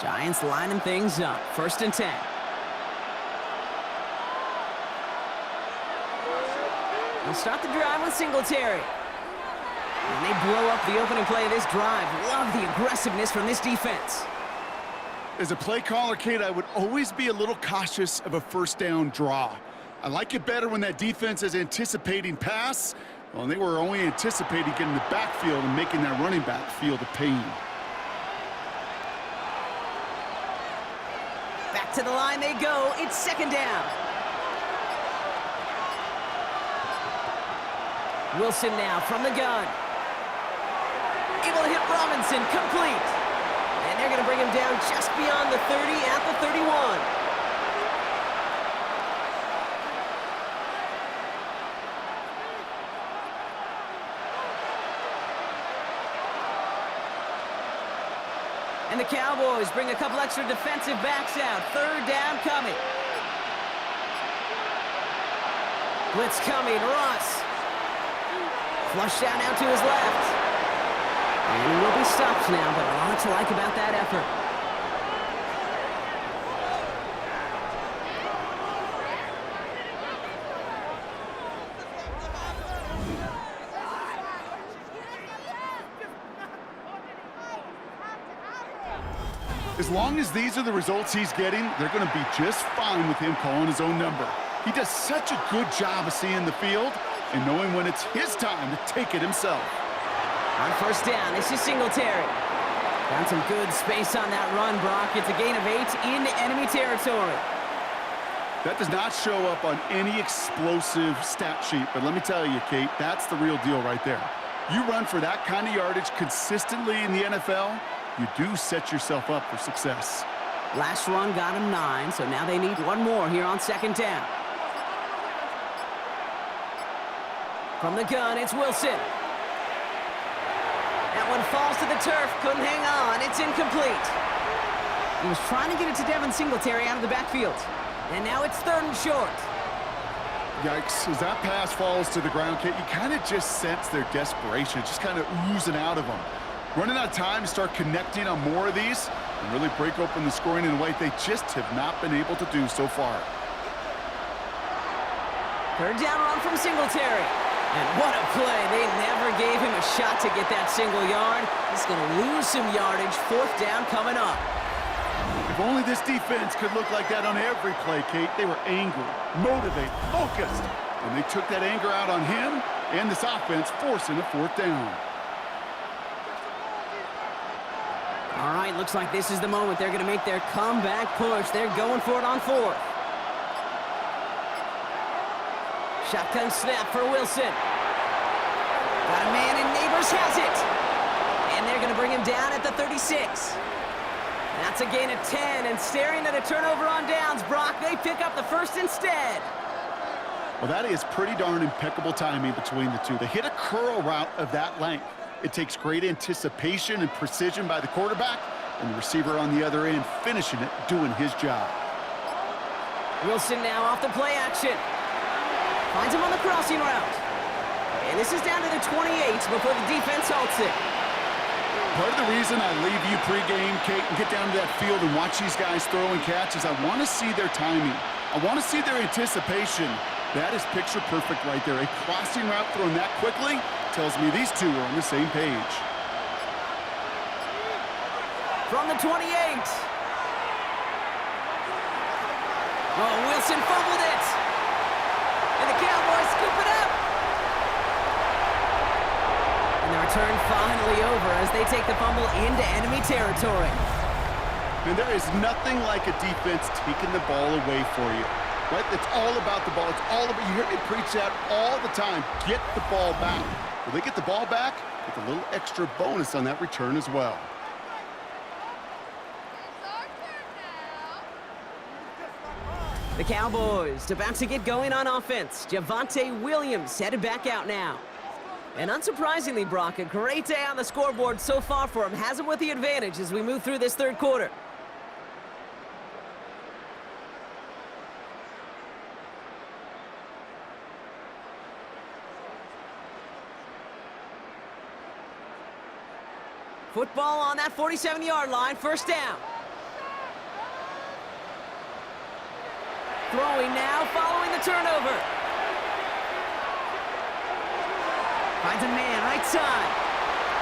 Giants lining things up. 1st and 10. They'll start the drive with Singletary. And they blow up the opening play of this drive. Love the aggressiveness from this defense. As a play caller, Kate, I would always be a little cautious of a 1st down draw. I like it better when that defense is anticipating pass. Well, they were only anticipating getting the backfield and making that running back feel the pain. To the line they go. It's 2nd down. Wilson now from the gun. Able to hit Robinson, complete. And they're going to bring him down just beyond the 30 at the 31. And the Cowboys bring a couple extra defensive backs out. 3rd down coming. Blitz coming. Russ. Flush down now to his left. And he will be stopped now, but a lot to like about that effort. As long as these are the results he's getting, they're going to be just fine with him calling his own number. He does such a good job of seeing the field and knowing when it's his time to take it himself. On 1st down, this is Singletary. Found some good space on that run, Brock. It's a gain of 8 into enemy territory. That does not show up on any explosive stat sheet, but let me tell you, Kate, that's the real deal right there. You run for that kind of yardage consistently in the NFL, you do set yourself up for success. Last run got him 9, so now they need one more here on 2nd down. From the gun, it's Wilson. That one falls to the turf, couldn't hang on, it's incomplete. He was trying to get it to Devin Singletary out of the backfield. And now it's 3rd and short. Yikes, as that pass falls to the ground, Kate, you kind of just sense their desperation, just kind of oozing out of them. Running out of time to start connecting on more of these and really break open the scoring in a way they just have not been able to do so far. 3rd down run from Singletary. And what a play. They never gave him a shot to get that single yard. He's going to lose some yardage. 4th down coming up. If only this defense could look like that on every play, Kate. They were angry, motivated, focused. And they took that anger out on him and this offense, forcing a 4th down. All right, looks like this is the moment they're going to make their comeback push. They're going for it on 4th. Shotgun snap for Wilson. Got a man and Neighbors has it. And they're going to bring him down at the 36. That's a gain of 10, and staring at a turnover on downs, Brock, they pick up the 1st instead. Well, that is pretty darn impeccable timing between the two. They hit a curl route of that length. It takes great anticipation and precision by the quarterback, and the receiver on the other end finishing it, doing his job. Wilson now off the play action. Finds him on the crossing route. And this is down to the 28 before the defense halts it. Part of the reason I leave you pregame, Kate, and get down to that field and watch these guys throw and catch is I want to see their timing. I want to see their anticipation. That is picture perfect right there. A crossing route thrown that quickly tells me these two are on the same page. From the 28. Oh, Wilson fumbled it. And the Cowboys scoop it up. And the return finally over as they take the fumble into enemy territory. And there is nothing like a defense taking the ball away for you. Right? It's all about the ball. It's all about, you hear me preach that all the time. Get the ball back. When they get the ball back, with a little extra bonus on that return as well. The Cowboys about to get going on offense. Javonte Williams headed back out now. And unsurprisingly, Brock, a great day on the scoreboard so far for him. Has him with the advantage as we move through this 3rd quarter. Football on that 47-yard line, 1st down. Throwing now, following the turnover. Finds a man right side.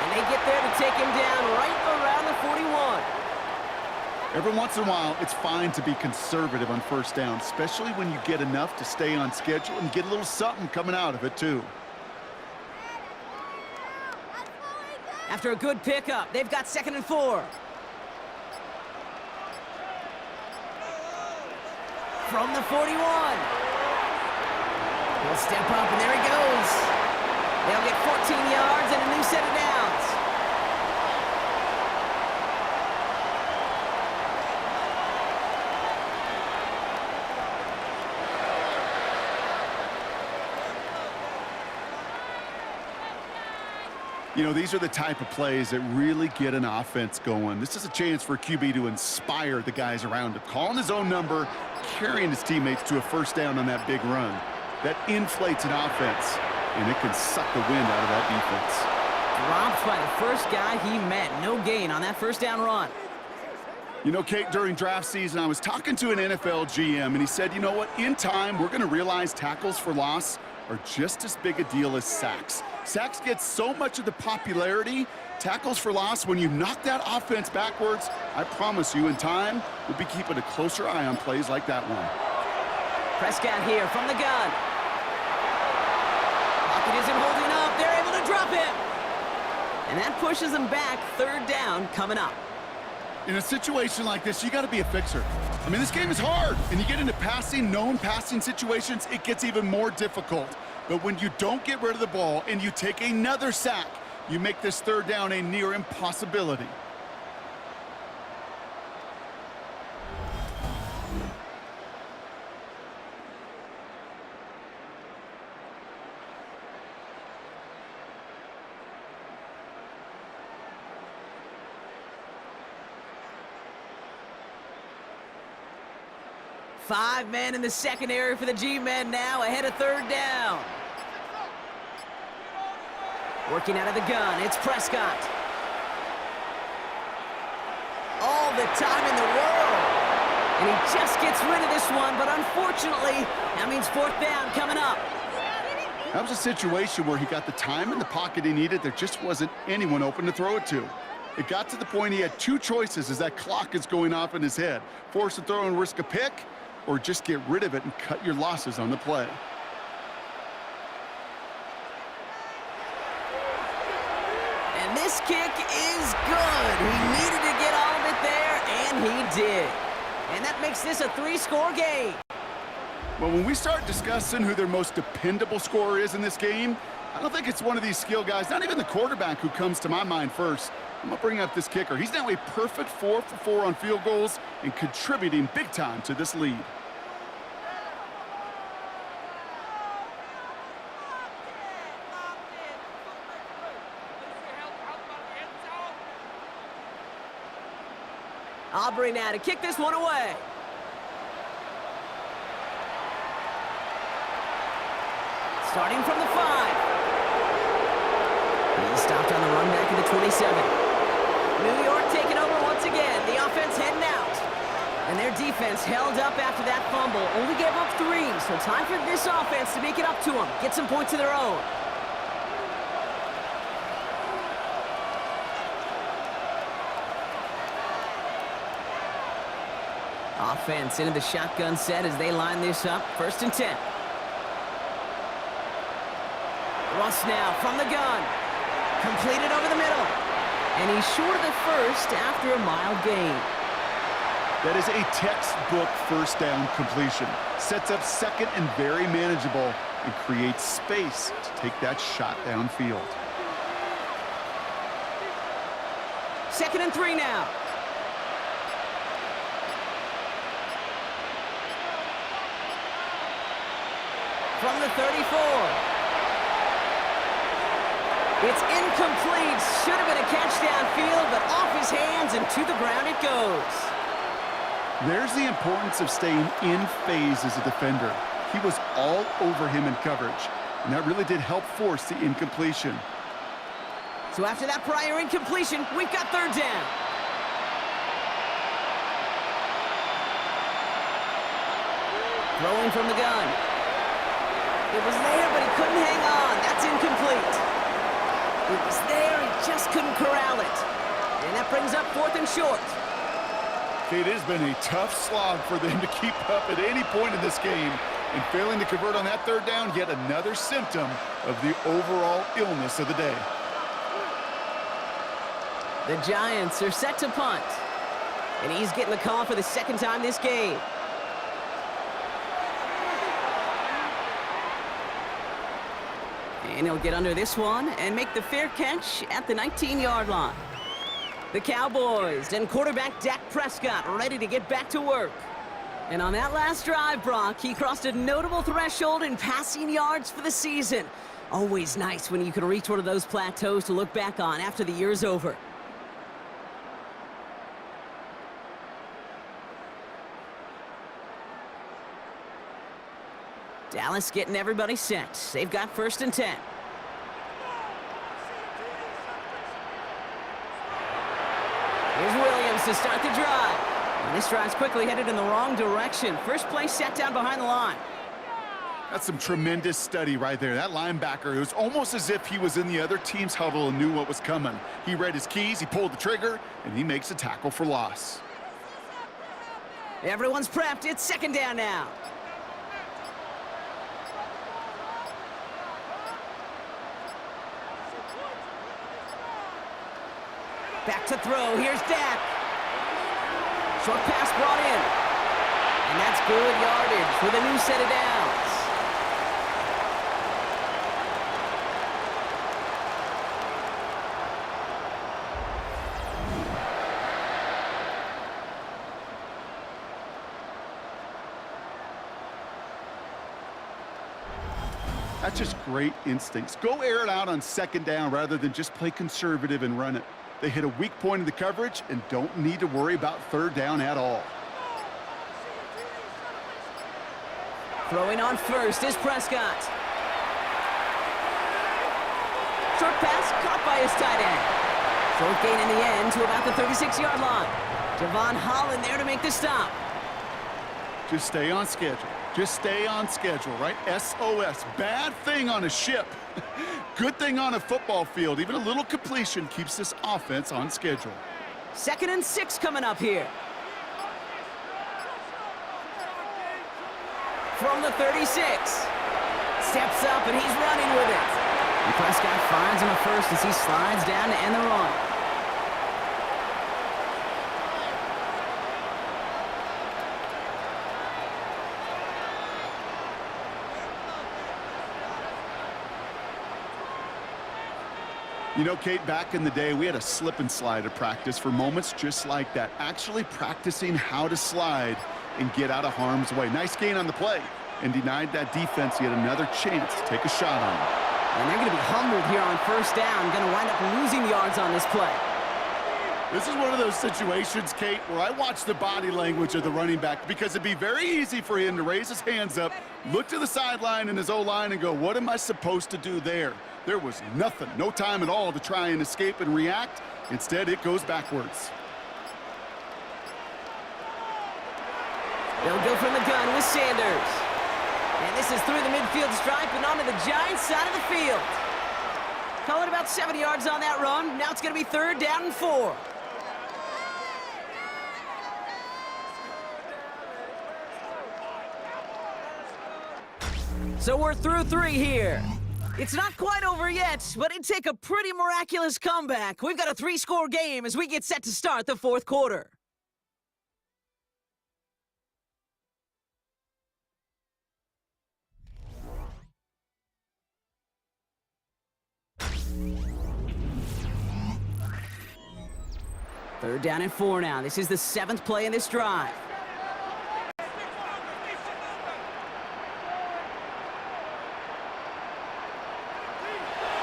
And they get there to take him down right around the 41. Every once in a while, it's fine to be conservative on 1st down, especially when you get enough to stay on schedule and get a little something coming out of it, too. After a good pickup, they've got 2nd and 4. From the 41. He'll step up, and there he goes. They'll get 14 yards and a new set of downs. You know, these are the type of plays that really get an offense going. This is a chance for QB to inspire the guys around him. Calling his own number, carrying his teammates to a 1st down on that big run. That inflates an offense, and it can suck the wind out of that defense. Dropped by the first guy he met. No gain on that 1st down run. You know, Kate, during draft season, I was talking to an NFL GM, and he said, you know what, in time, we're going to realize tackles for loss are just as big a deal as sacks. Sacks get so much of the popularity. Tackles for loss, when you knock that offense backwards, I promise you, in time, we'll be keeping a closer eye on plays like that one. Prescott here from the gun. Pocket isn't holding up. They're able to drop him. And that pushes them back. 3rd down coming up. In a situation like this, you got to be a fixer. I mean, this game is hard, and you get into known passing situations, it gets even more difficult. But when you don't get rid of the ball and you take another sack, you make this third down a near impossibility. Five men in the secondary for the G-men now, ahead of third down. Working out of the gun, it's Prescott. All the time in the world. And he just gets rid of this one, but unfortunately, that means fourth down coming up. That was a situation where he got the time in the pocket he needed. There just wasn't anyone open to throw it to. It got to the point he had two choices as that clock is going off in his head. Force a throw and risk a pick, or just get rid of it and cut your losses on the play. And this kick is good. He needed to get all of it there, and he did. And that makes this a three-score game. Well, when we start discussing who their most dependable scorer is in this game, I don't think it's one of these skill guys, not even the quarterback, who comes to my mind first. I'm going to bring up this kicker. He's now a perfect 4 for 4 on field goals and contributing big time to this lead. Aubrey now to kick this one away. Starting from the 5. He's stopped on the run back at the 27. New York taking over once again. The offense heading out. And their defense held up after that fumble. Only gave up 3, so time for this offense to make it up to them. Get some points of their own. Offense into the shotgun set as they line this up. 1st and 10. Russ now from the gun. Completed over the middle. And he's short of the first after a mild gain. That is a textbook first down completion. Sets up second and very manageable and creates space to take that shot downfield. 2nd and 3 now. From the 34. It's incomplete. Should have been a catch downfield, but off his hands and to the ground it goes. There's the importance of staying in phase as a defender. He was all over him in coverage, and that really did help force the incompletion. So after that prior incompletion, we've got third down. Throwing from the gun. It was there, but he couldn't hang on. That's incomplete. It was there, he just couldn't corral it. And that brings up 4th and short. It has been a tough slog for them to keep up at any point in this game. And failing to convert on that third down, yet another symptom of the overall illness of the day. The Giants are set to punt. And he's getting the call for the 2nd time this game. And he'll get under this one and make the fair catch at the 19-yard line. The Cowboys and quarterback Dak Prescott ready to get back to work. And on that last drive, Brock, he crossed a notable threshold in passing yards for the season. Always nice when you can reach one of those plateaus to look back on after the year's over. Dallas getting everybody set. They've got 1st and 10. Here's Williams to start the drive. And this drive's quickly headed in the wrong direction. First play set down behind the line. That's some tremendous study right there. That linebacker, it was almost as if he was in the other team's huddle and knew what was coming. He read his keys, he pulled the trigger, and he makes a tackle for loss. Everyone's prepped. It's 2nd down now. Back to throw. Here's Dak. Short pass brought in. And that's good yardage with a new set of downs. That's just great instincts. Go air it out on second down rather than just play conservative and run it. They hit a weak point in the coverage and don't need to worry about third down at all. Throwing on first is Prescott. Short pass caught by his tight end. Short gain in the end to about the 36-yard line. Javon Holland there to make the stop. Just stay on schedule. Just stay on schedule, right? SOS. Bad thing on a ship. Good thing on a football field. Even a little completion keeps this offense on schedule. 2nd and 6 coming up here. From the 36. Steps up and he's running with it. And Prescott finds him a first as he slides down to end the run. You know, Kate, back in the day, we had a slip and slide at practice for moments just like that. Actually practicing how to slide and get out of harm's way. Nice gain on the play and denied that defense yet another chance to take a shot on him. And they're going to be humbled here on first down. Going to wind up losing yards on this play. This is one of those situations, Kate, where I watch the body language of the running back because it'd be very easy for him to raise his hands up, look to the sideline in his O-line and go, what am I supposed to do there? There was nothing, no time at all to try and escape and react. Instead, it goes backwards. They'll go from the gun with Sanders. And this is through the midfield stripe and onto the Giants side of the field. Call it about 7 yards on that run. Now it's going to be 3rd down and 4. So we're through 3 here. It's not quite over yet, but it'd take a pretty miraculous comeback. We've got a 3-score game as we get set to start the 4th quarter. Third down and 4 now. This is the 7th play in this drive.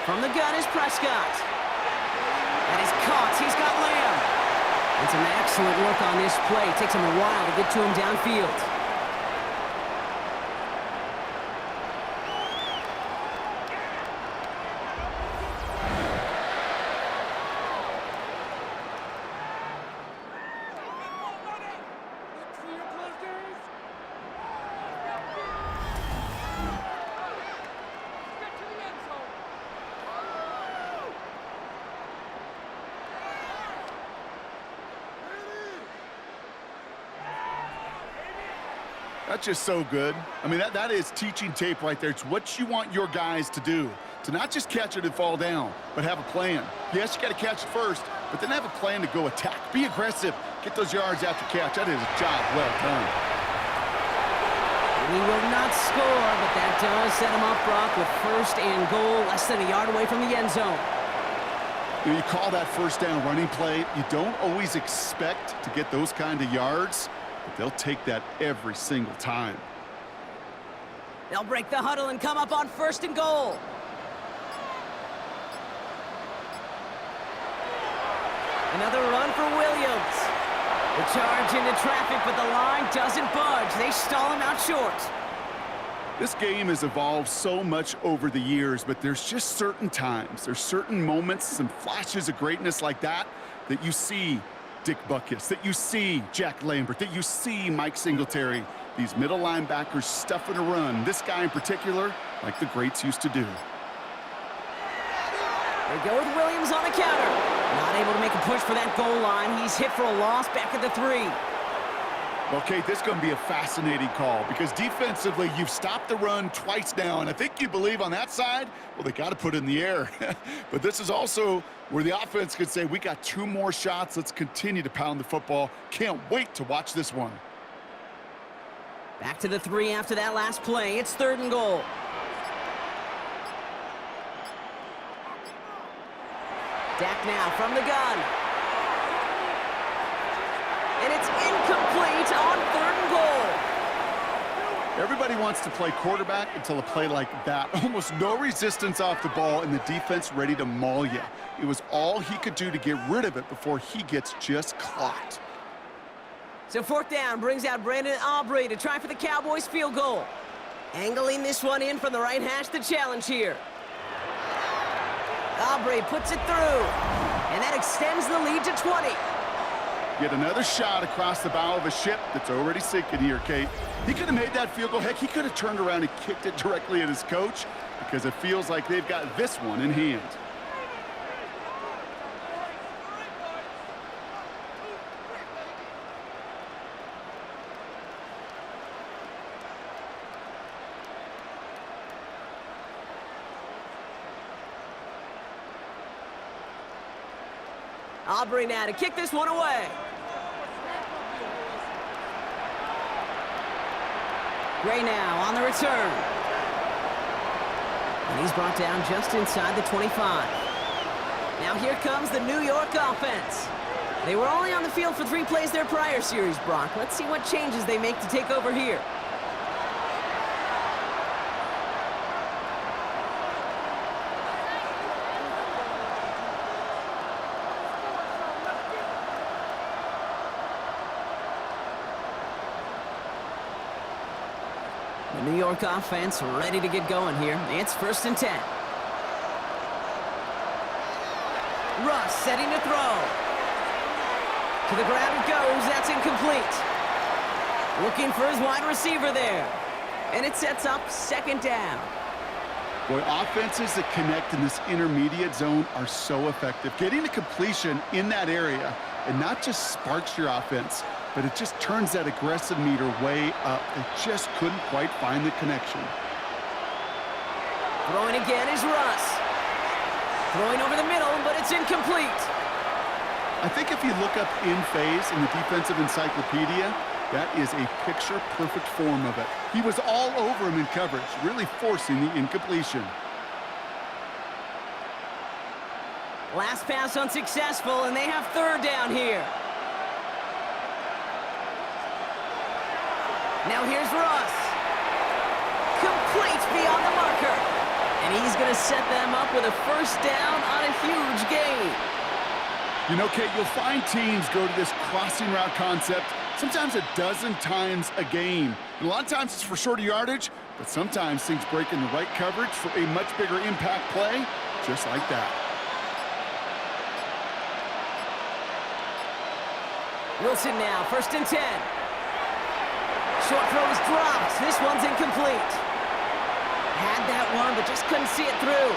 From the gun is Prescott. That is caught. He's got Lamb. It's an excellent look on this play. It takes him a while to get to him downfield. That's just so good. I mean, that is teaching tape right there. It's what you want your guys to do. To not just catch it and fall down, but have a plan. Yes, you got to catch it first, but then have a plan to go attack. Be aggressive. Get those yards after catch. That is a job well done. He will not score, but that does set him up, Brock, with 1st and goal, less than a yard away from the end zone. You call that first down running play. You don't always expect to get those kind of yards, but they'll take that every single time. They'll break the huddle and come up on 1st and goal. Another run for Williams. The charge into traffic, but the line doesn't budge. They stall him out short. This game has evolved so much over the years, but there's just certain times, there's certain moments, some flashes of greatness like that you see Dick Butkus, that you see Jack Lambert, that you see Mike Singletary. These middle linebackers stuffing a run. This guy in particular, like the greats used to do. They go with Williams on the counter. Not able to make a push for that goal line. He's hit for a loss back at the 3. Well, Kate, this is going to be a fascinating call because defensively, you've stopped the run twice now, and I think you believe on that side, well, they got to put it in the air. But this is also where the offense could say, we got 2 more shots. Let's continue to pound the football. Can't wait to watch this one. Back to the 3 after that last play. It's 3rd and goal. Dak now from the gun. And it's incomplete on 3rd and goal. Everybody wants to play quarterback until a play like that. Almost no resistance off the ball and the defense ready to maul you. It was all he could do to get rid of it before he gets just clocked. So 4th down brings out Brandon Aubrey to try for the Cowboys field goal. Angling this one in from the right hash, the challenge here. Aubrey puts it through, and that extends the lead to 20. Yet another shot across the bow of a ship that's already sinking here, Kate. He could have made that field goal. Heck, he could have turned around and kicked it directly at his coach because it feels like they've got this one in hand. Aubrey now to kick this one away. Gray now on the return. And he's brought down just inside the 25. Now here comes the New York offense. They were only on the field for 3 plays their prior series, Brock. Let's see what changes they make to take over here. The New York offense ready to get going here. It's 1st and 10. Russ setting to throw. To the ground it goes. That's incomplete. Looking for his wide receiver there. And it sets up 2nd down. Boy, offenses that connect in this intermediate zone are so effective. Getting a completion in that area, and not just sparks your offense, but it just turns that aggressive meter way up. They just couldn't quite find the connection. Throwing again is Russ. Throwing over the middle, but it's incomplete. I think if you look up in phase in the defensive encyclopedia, that is a picture-perfect form of it. He was all over him in coverage, really forcing the incompletion. Last pass unsuccessful, and they have 3rd down here. Now here's Russ. Complete beyond the marker. And he's going to set them up with a 1st down on a huge gain. You know, Kate, you'll find teams go to this crossing route concept sometimes a dozen times a game. And a lot of times it's for shorter yardage, but sometimes things break in the right coverage for a much bigger impact play, just like that. Wilson now, 1st and 10. Short throw is dropped. This one's incomplete. Had that one, but just couldn't see it through.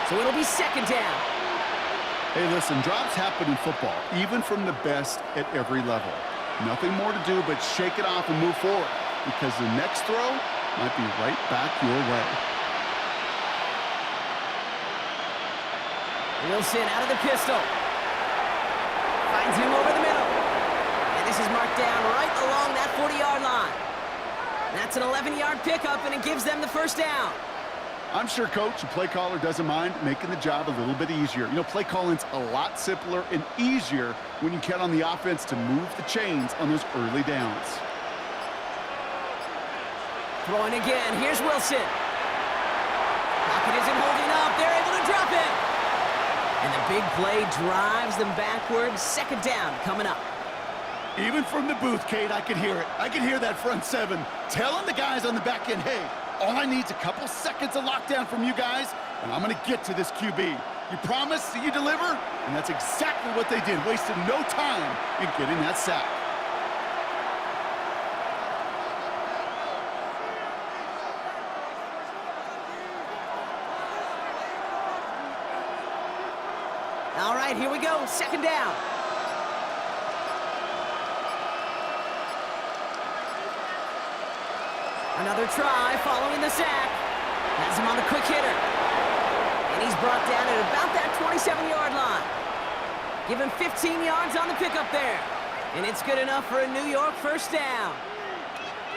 So it'll be 2nd down. Hey, listen, drops happen in football, even from the best at every level. Nothing more to do but shake it off and move forward, because the next throw might be right back your way. Wilson out of the pistol. Finds him over the middle. And this is marked down right along that 40-yard line. That's an 11-yard pickup, and it gives them the 1st down. I'm sure coach and play caller doesn't mind making the job a little bit easier. You know, play calling's a lot simpler and easier when you count on the offense to move the chains on those early downs. Throwing again. Here's Wilson. Pocket isn't holding up. They're able to drop it. And the big play drives them backwards. 2nd down coming up. Even from the booth, Kate, I could hear it. I could hear that front 7 telling the guys on the back end, hey, all I need is a couple seconds of lockdown from you guys, and I'm going to get to this QB. You promise that you deliver? And that's exactly what they did, wasted no time in getting that sack. All right, here we go. 2nd down. Another try following the sack. Has him on the quick hitter. And he's brought down at about that 27-yard line. Give him 15 yards on the pickup there. And it's good enough for a New York 1st down.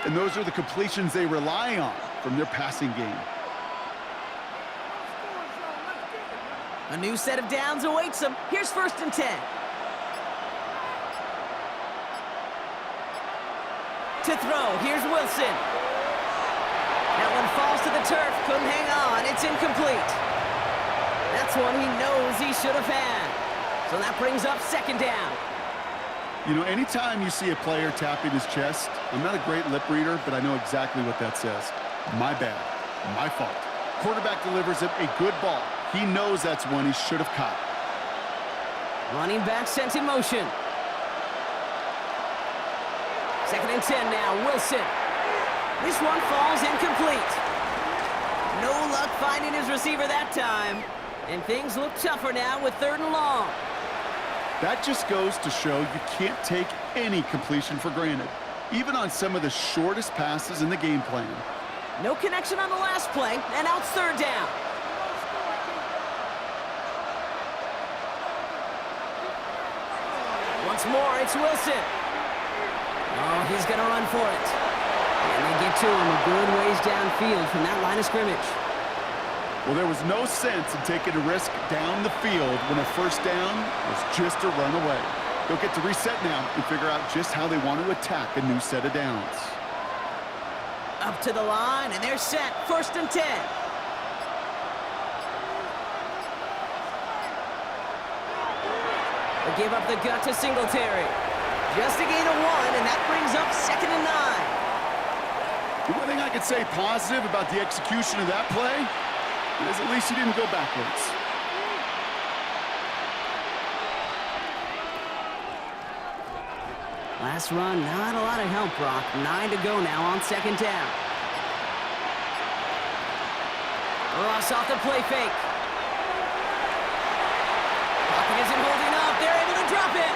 And those are the completions they rely on from their passing game. A new set of downs awaits them. Here's 1st and 10. To throw, here's Wilson. That one falls to the turf, couldn't hang on, it's incomplete. That's one he knows he should have had. So that brings up 2nd down. You know, anytime you see a player tapping his chest, I'm not a great lip reader, but I know exactly what that says. My bad, my fault. Quarterback delivers it a good ball. He knows that's one he should have caught. Running back sent in motion. 2nd and 10 now, Wilson. This one falls incomplete. No luck finding his receiver that time. And things look tougher now with 3rd and long. That just goes to show you can't take any completion for granted, even on some of the shortest passes in the game plan. No connection on the last play, and now it's 3rd down. Once more, it's Wilson. Oh, he's going to run for it. And they get to him a good ways downfield from that line of scrimmage. Well, there was no sense in taking a risk down the field when a 1st down was just a run away. They'll get to reset now and figure out just how they want to attack a new set of downs. Up to the line, and they're set. 1st and 10. They give up the gut to Singletary. Just a gain of 1, and that brings up 2nd and 9. The one thing I could say positive about the execution of that play is at least he didn't go backwards. Last run, not a lot of help, Brock. 9 to go now on 2nd down. Ross off the play fake. Pocket isn't holding up. They're able to drop it.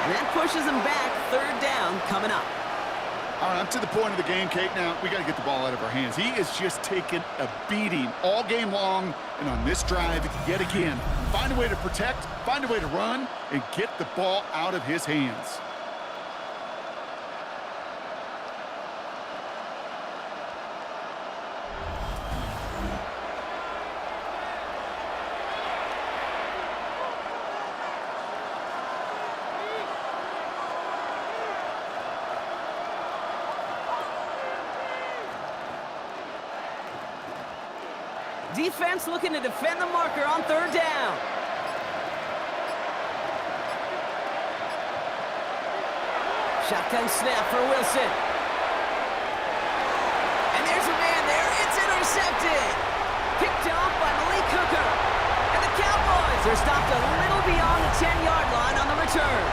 And that pushes them back. 3rd down coming up. All right, I'm to the point of the game, Kate. Now, we got to get the ball out of our hands. He is just taking a beating all game long, and on this drive, yet again, find a way to protect, find a way to run, and get the ball out of his hands. Defense looking to defend the marker on 3rd down. Shotgun snap for Wilson. And there's a man there. It's intercepted. Picked off by Malik Hooker. And the Cowboys are stopped a little beyond the 10-yard line on the return.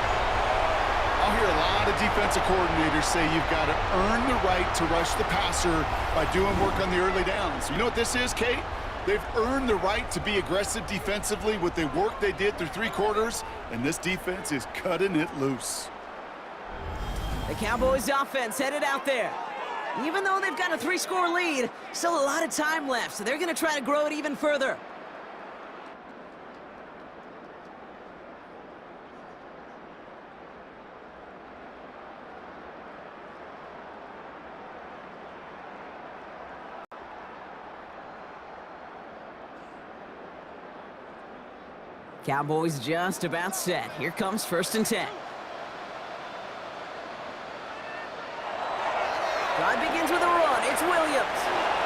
I'll hear a lot of defensive coordinators say you've got to earn the right to rush the passer by doing work on the early downs. You know what this is, Kate? They've earned the right to be aggressive defensively with the work they did through 3 quarters, and this defense is cutting it loose. The Cowboys offense headed out there. Even though they've got a 3-score lead, still a lot of time left, so they're going to try to grow it even further. Cowboys just about set. Here comes 1st and 10. Drive begins with a run. It's Williams.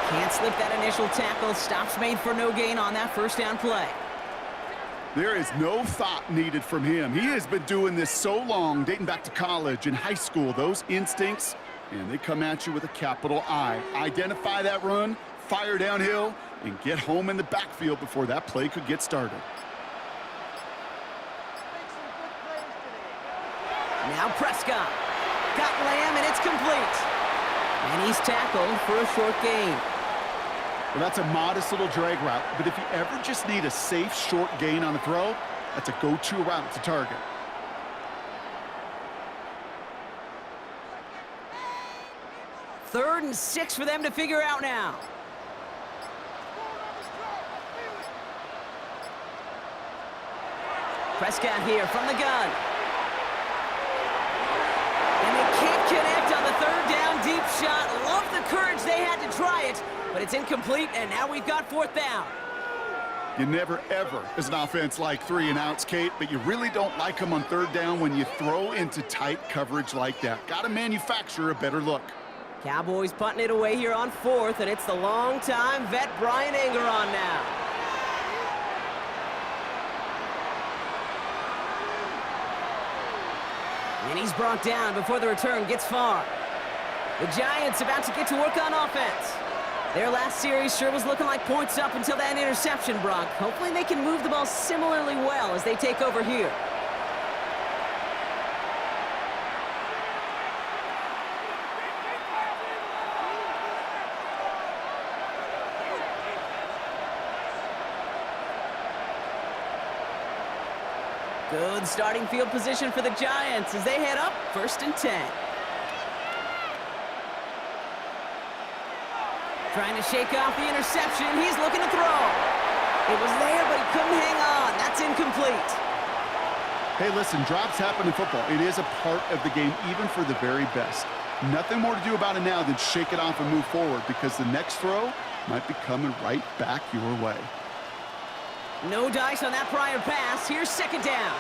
Can't slip that initial tackle. Stops made for no gain on that 1st down play. There is no thought needed from him. He has been doing this so long, dating back to college and high school. Those instincts, and they come at you with a capital I. Identify that run, fire downhill, and get home in the backfield before that play could get started. Now Prescott. Got Lamb, and it's complete. And he's tackled for a short gain. Well, that's a modest little drag route, but if you ever just need a safe, short gain on a throw, that's a go-to route to target. Third and 6 for them to figure out now. Prescott here from the gun. And they can't connect on the third down deep shot. Love the courage they had to try it, but it's incomplete, and now we've got fourth down. You never, ever, as an offense, like 3 and outs, Kate, but you really don't like them on third down when you throw into tight coverage like that. Got to manufacture a better look. Cowboys punting it away here on fourth, and it's the long-time vet Brian Anger on now. And he's brought down before the return gets far. The Giants about to get to work on offense. Their last series sure was looking like points up until that interception, Brock. Hopefully they can move the ball similarly well as they take over here. Good starting field position for the Giants as they head up 1st and 10. Trying to shake off the interception. He's looking to throw. It was there, but he couldn't hang on. That's incomplete. Hey, listen, drops happen in football. It is a part of the game, even for the very best. Nothing more to do about it now than shake it off and move forward, because the next throw might be coming right back your way. No dice on that prior pass. Here's 2nd down.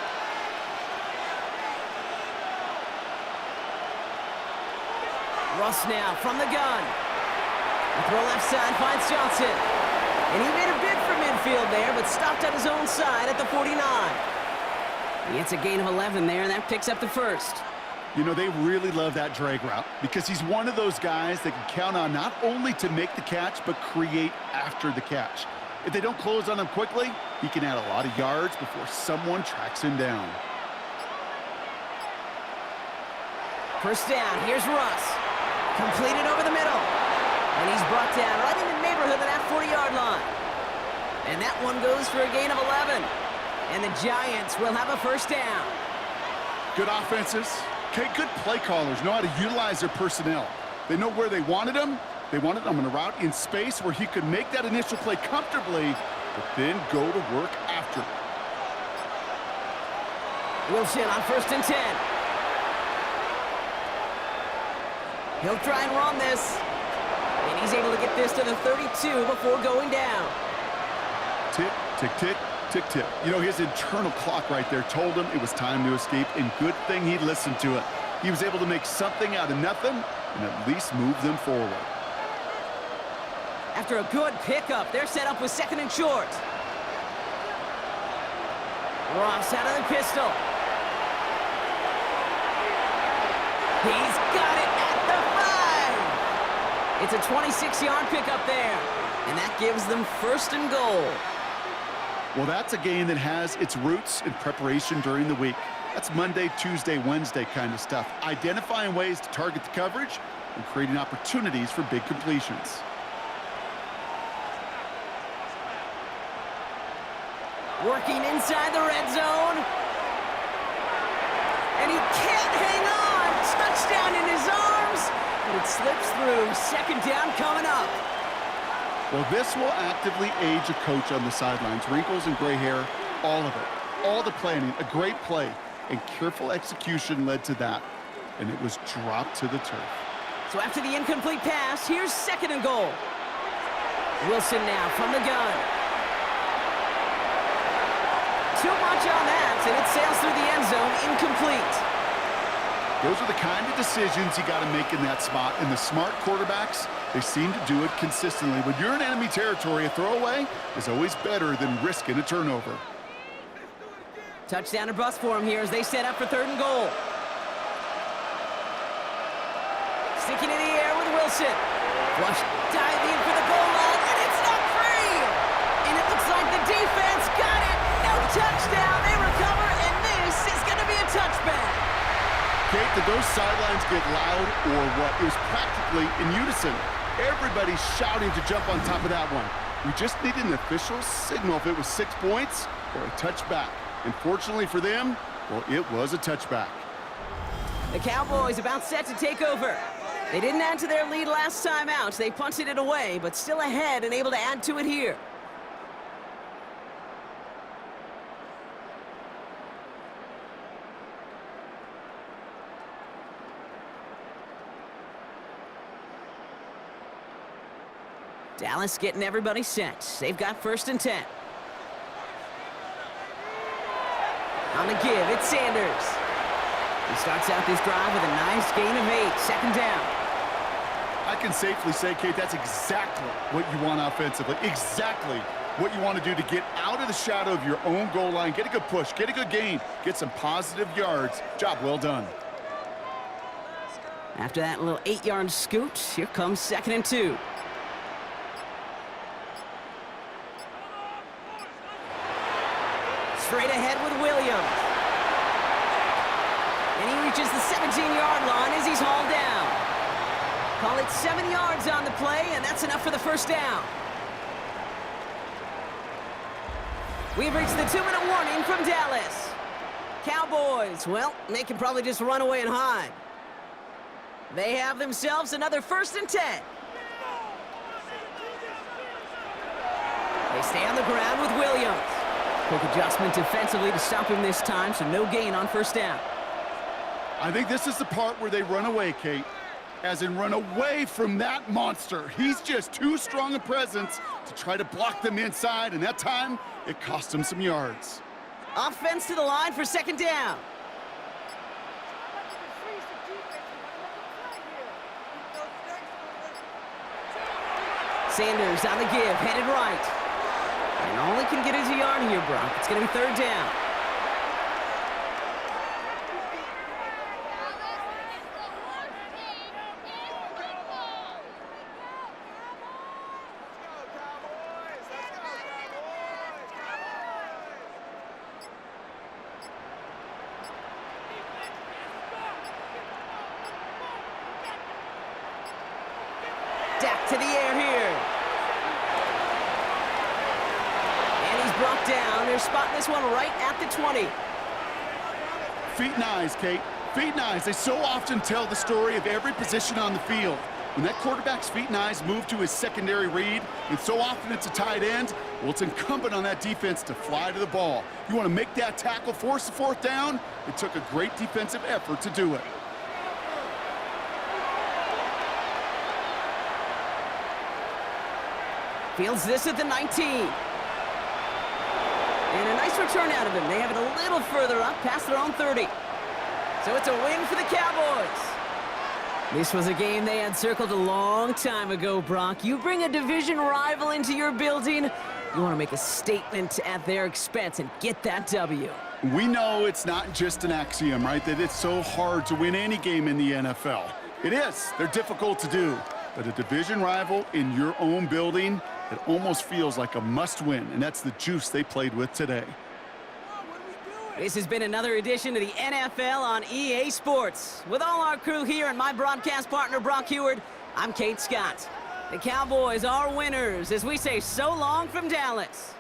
Russ now from the gun. The throw left side finds Johnson. And he made a bid for midfield there, but stopped on his own side at the 49. He gets a gain of 11 there, and that picks up the 1st. You know, they really love that drag route because he's one of those guys that can count on not only to make the catch, but create after the catch. If they don't close on him quickly, he can add a lot of yards before someone tracks him down. 1st down, here's Russ. Completed over the middle. And he's brought down right in the neighborhood of that 40-yard line. And that one goes for a gain of 11. And the Giants will have a 1st down. Good offenses. Okay, good play callers know how to utilize their personnel. They know where they wanted him. They wanted him on a route in space where he could make that initial play comfortably, but then go to work after. Wilson on 1st and 10. He'll try and run this. And he's able to get this to the 32 before going down. Tick, tick, tick, tick, tick. You know, his internal clock right there told him it was time to escape, and good thing he listened to it. He was able to make something out of nothing and at least move them forward. After a good pickup, they're set up with 2nd and short. Ross out of the pistol. He's got it at the 5. It's a 26-yard pickup there, and that gives them 1st and goal. Well, that's a game that has its roots in preparation during the week. That's Monday, Tuesday, Wednesday kind of stuff. Identifying ways to target the coverage and creating opportunities for big completions. Working inside the red zone. And he can't hang on. Touchdown in his arms. But it slips through. 2nd down coming up. Well, this will actively age a coach on the sidelines. Wrinkles and gray hair, all of it. All the planning, a great play, and careful execution led to that. And it was dropped to the turf. So after the incomplete pass, here's 2nd and goal. Wilson now from the gun. Too much on that, and it sails through the end zone, incomplete. Those are the kind of decisions you got to make in that spot. And the smart quarterbacks, they seem to do it consistently. When you're in enemy territory, a throwaway is always better than risking a turnover. Touchdown or bust for him here as they set up for 3rd and goal. Sticking in the air with Wilson. Flush diving for the goal line, and it's not free! And it looks like the defense got it. No touchdown. They recover, and this is going to be a touchback. Kate, did those sidelines get loud or what? It was practically in unison. Everybody shouting to jump on top of that one. We just needed an official signal if it was 6 points or a touchback. And fortunately for them, well, it was a touchback. The Cowboys about set to take over. They didn't add to their lead last time out. They punted it away, but still ahead and able to add to it here. Dallas getting everybody set. They've got 1st and 10. On the give, it's Sanders. He starts out this drive with a nice gain of 8. 2nd down. I can safely say, Kate, that's exactly what you want offensively. Exactly what you want to do to get out of the shadow of your own goal line, get a good push, get a good gain, get some positive yards. Job well done. After that little 8-yard scoot, here comes 2nd and 2. Straight ahead with Williams. And he reaches the 17-yard line as he's hauled down. Call it 7 yards on the play, and that's enough for the 1st down. We've reached the 2-minute warning from Dallas. Cowboys, well, they can probably just run away and hide. They have themselves another 1st and 10. They stay on the ground with Williams. Quick adjustment defensively to stop him this time, so no gain on 1st down. I think this is the part where they run away, Kate. As in run away from that monster. He's just too strong a presence to try to block them inside, and that time, it cost him some yards. Offense to the line for 2nd down. Sanders on the give, headed right. And all he can get is a yard here, Brock. It's going to be 3rd down. Dak to the air here. And he's brought down. They're spotting this one right at the 20. Feet and eyes, Kate. Feet and eyes. They so often tell the story of every position on the field. When that quarterback's feet and eyes move to his secondary read, and so often it's a tight end, well, it's incumbent on that defense to fly to the ball. You want to make that tackle, force the 4th down? It took a great defensive effort to do it. Fields this at the 19. And a nice return out of him. They have it a little further up, past their own 30. So it's a win for the Cowboys. This was a game they had circled a long time ago, Brock. You bring a division rival into your building, you want to make a statement at their expense and get that W. We know it's not just an axiom, right, that it's so hard to win any game in the NFL. It is. They're difficult to do. But a division rival in your own building, it almost feels like a must-win, and that's the juice they played with today. This has been another edition of the NFL on EA Sports. With all our crew here and my broadcast partner, Brock Heward, I'm Kate Scott. The Cowboys are winners as we say so long from Dallas.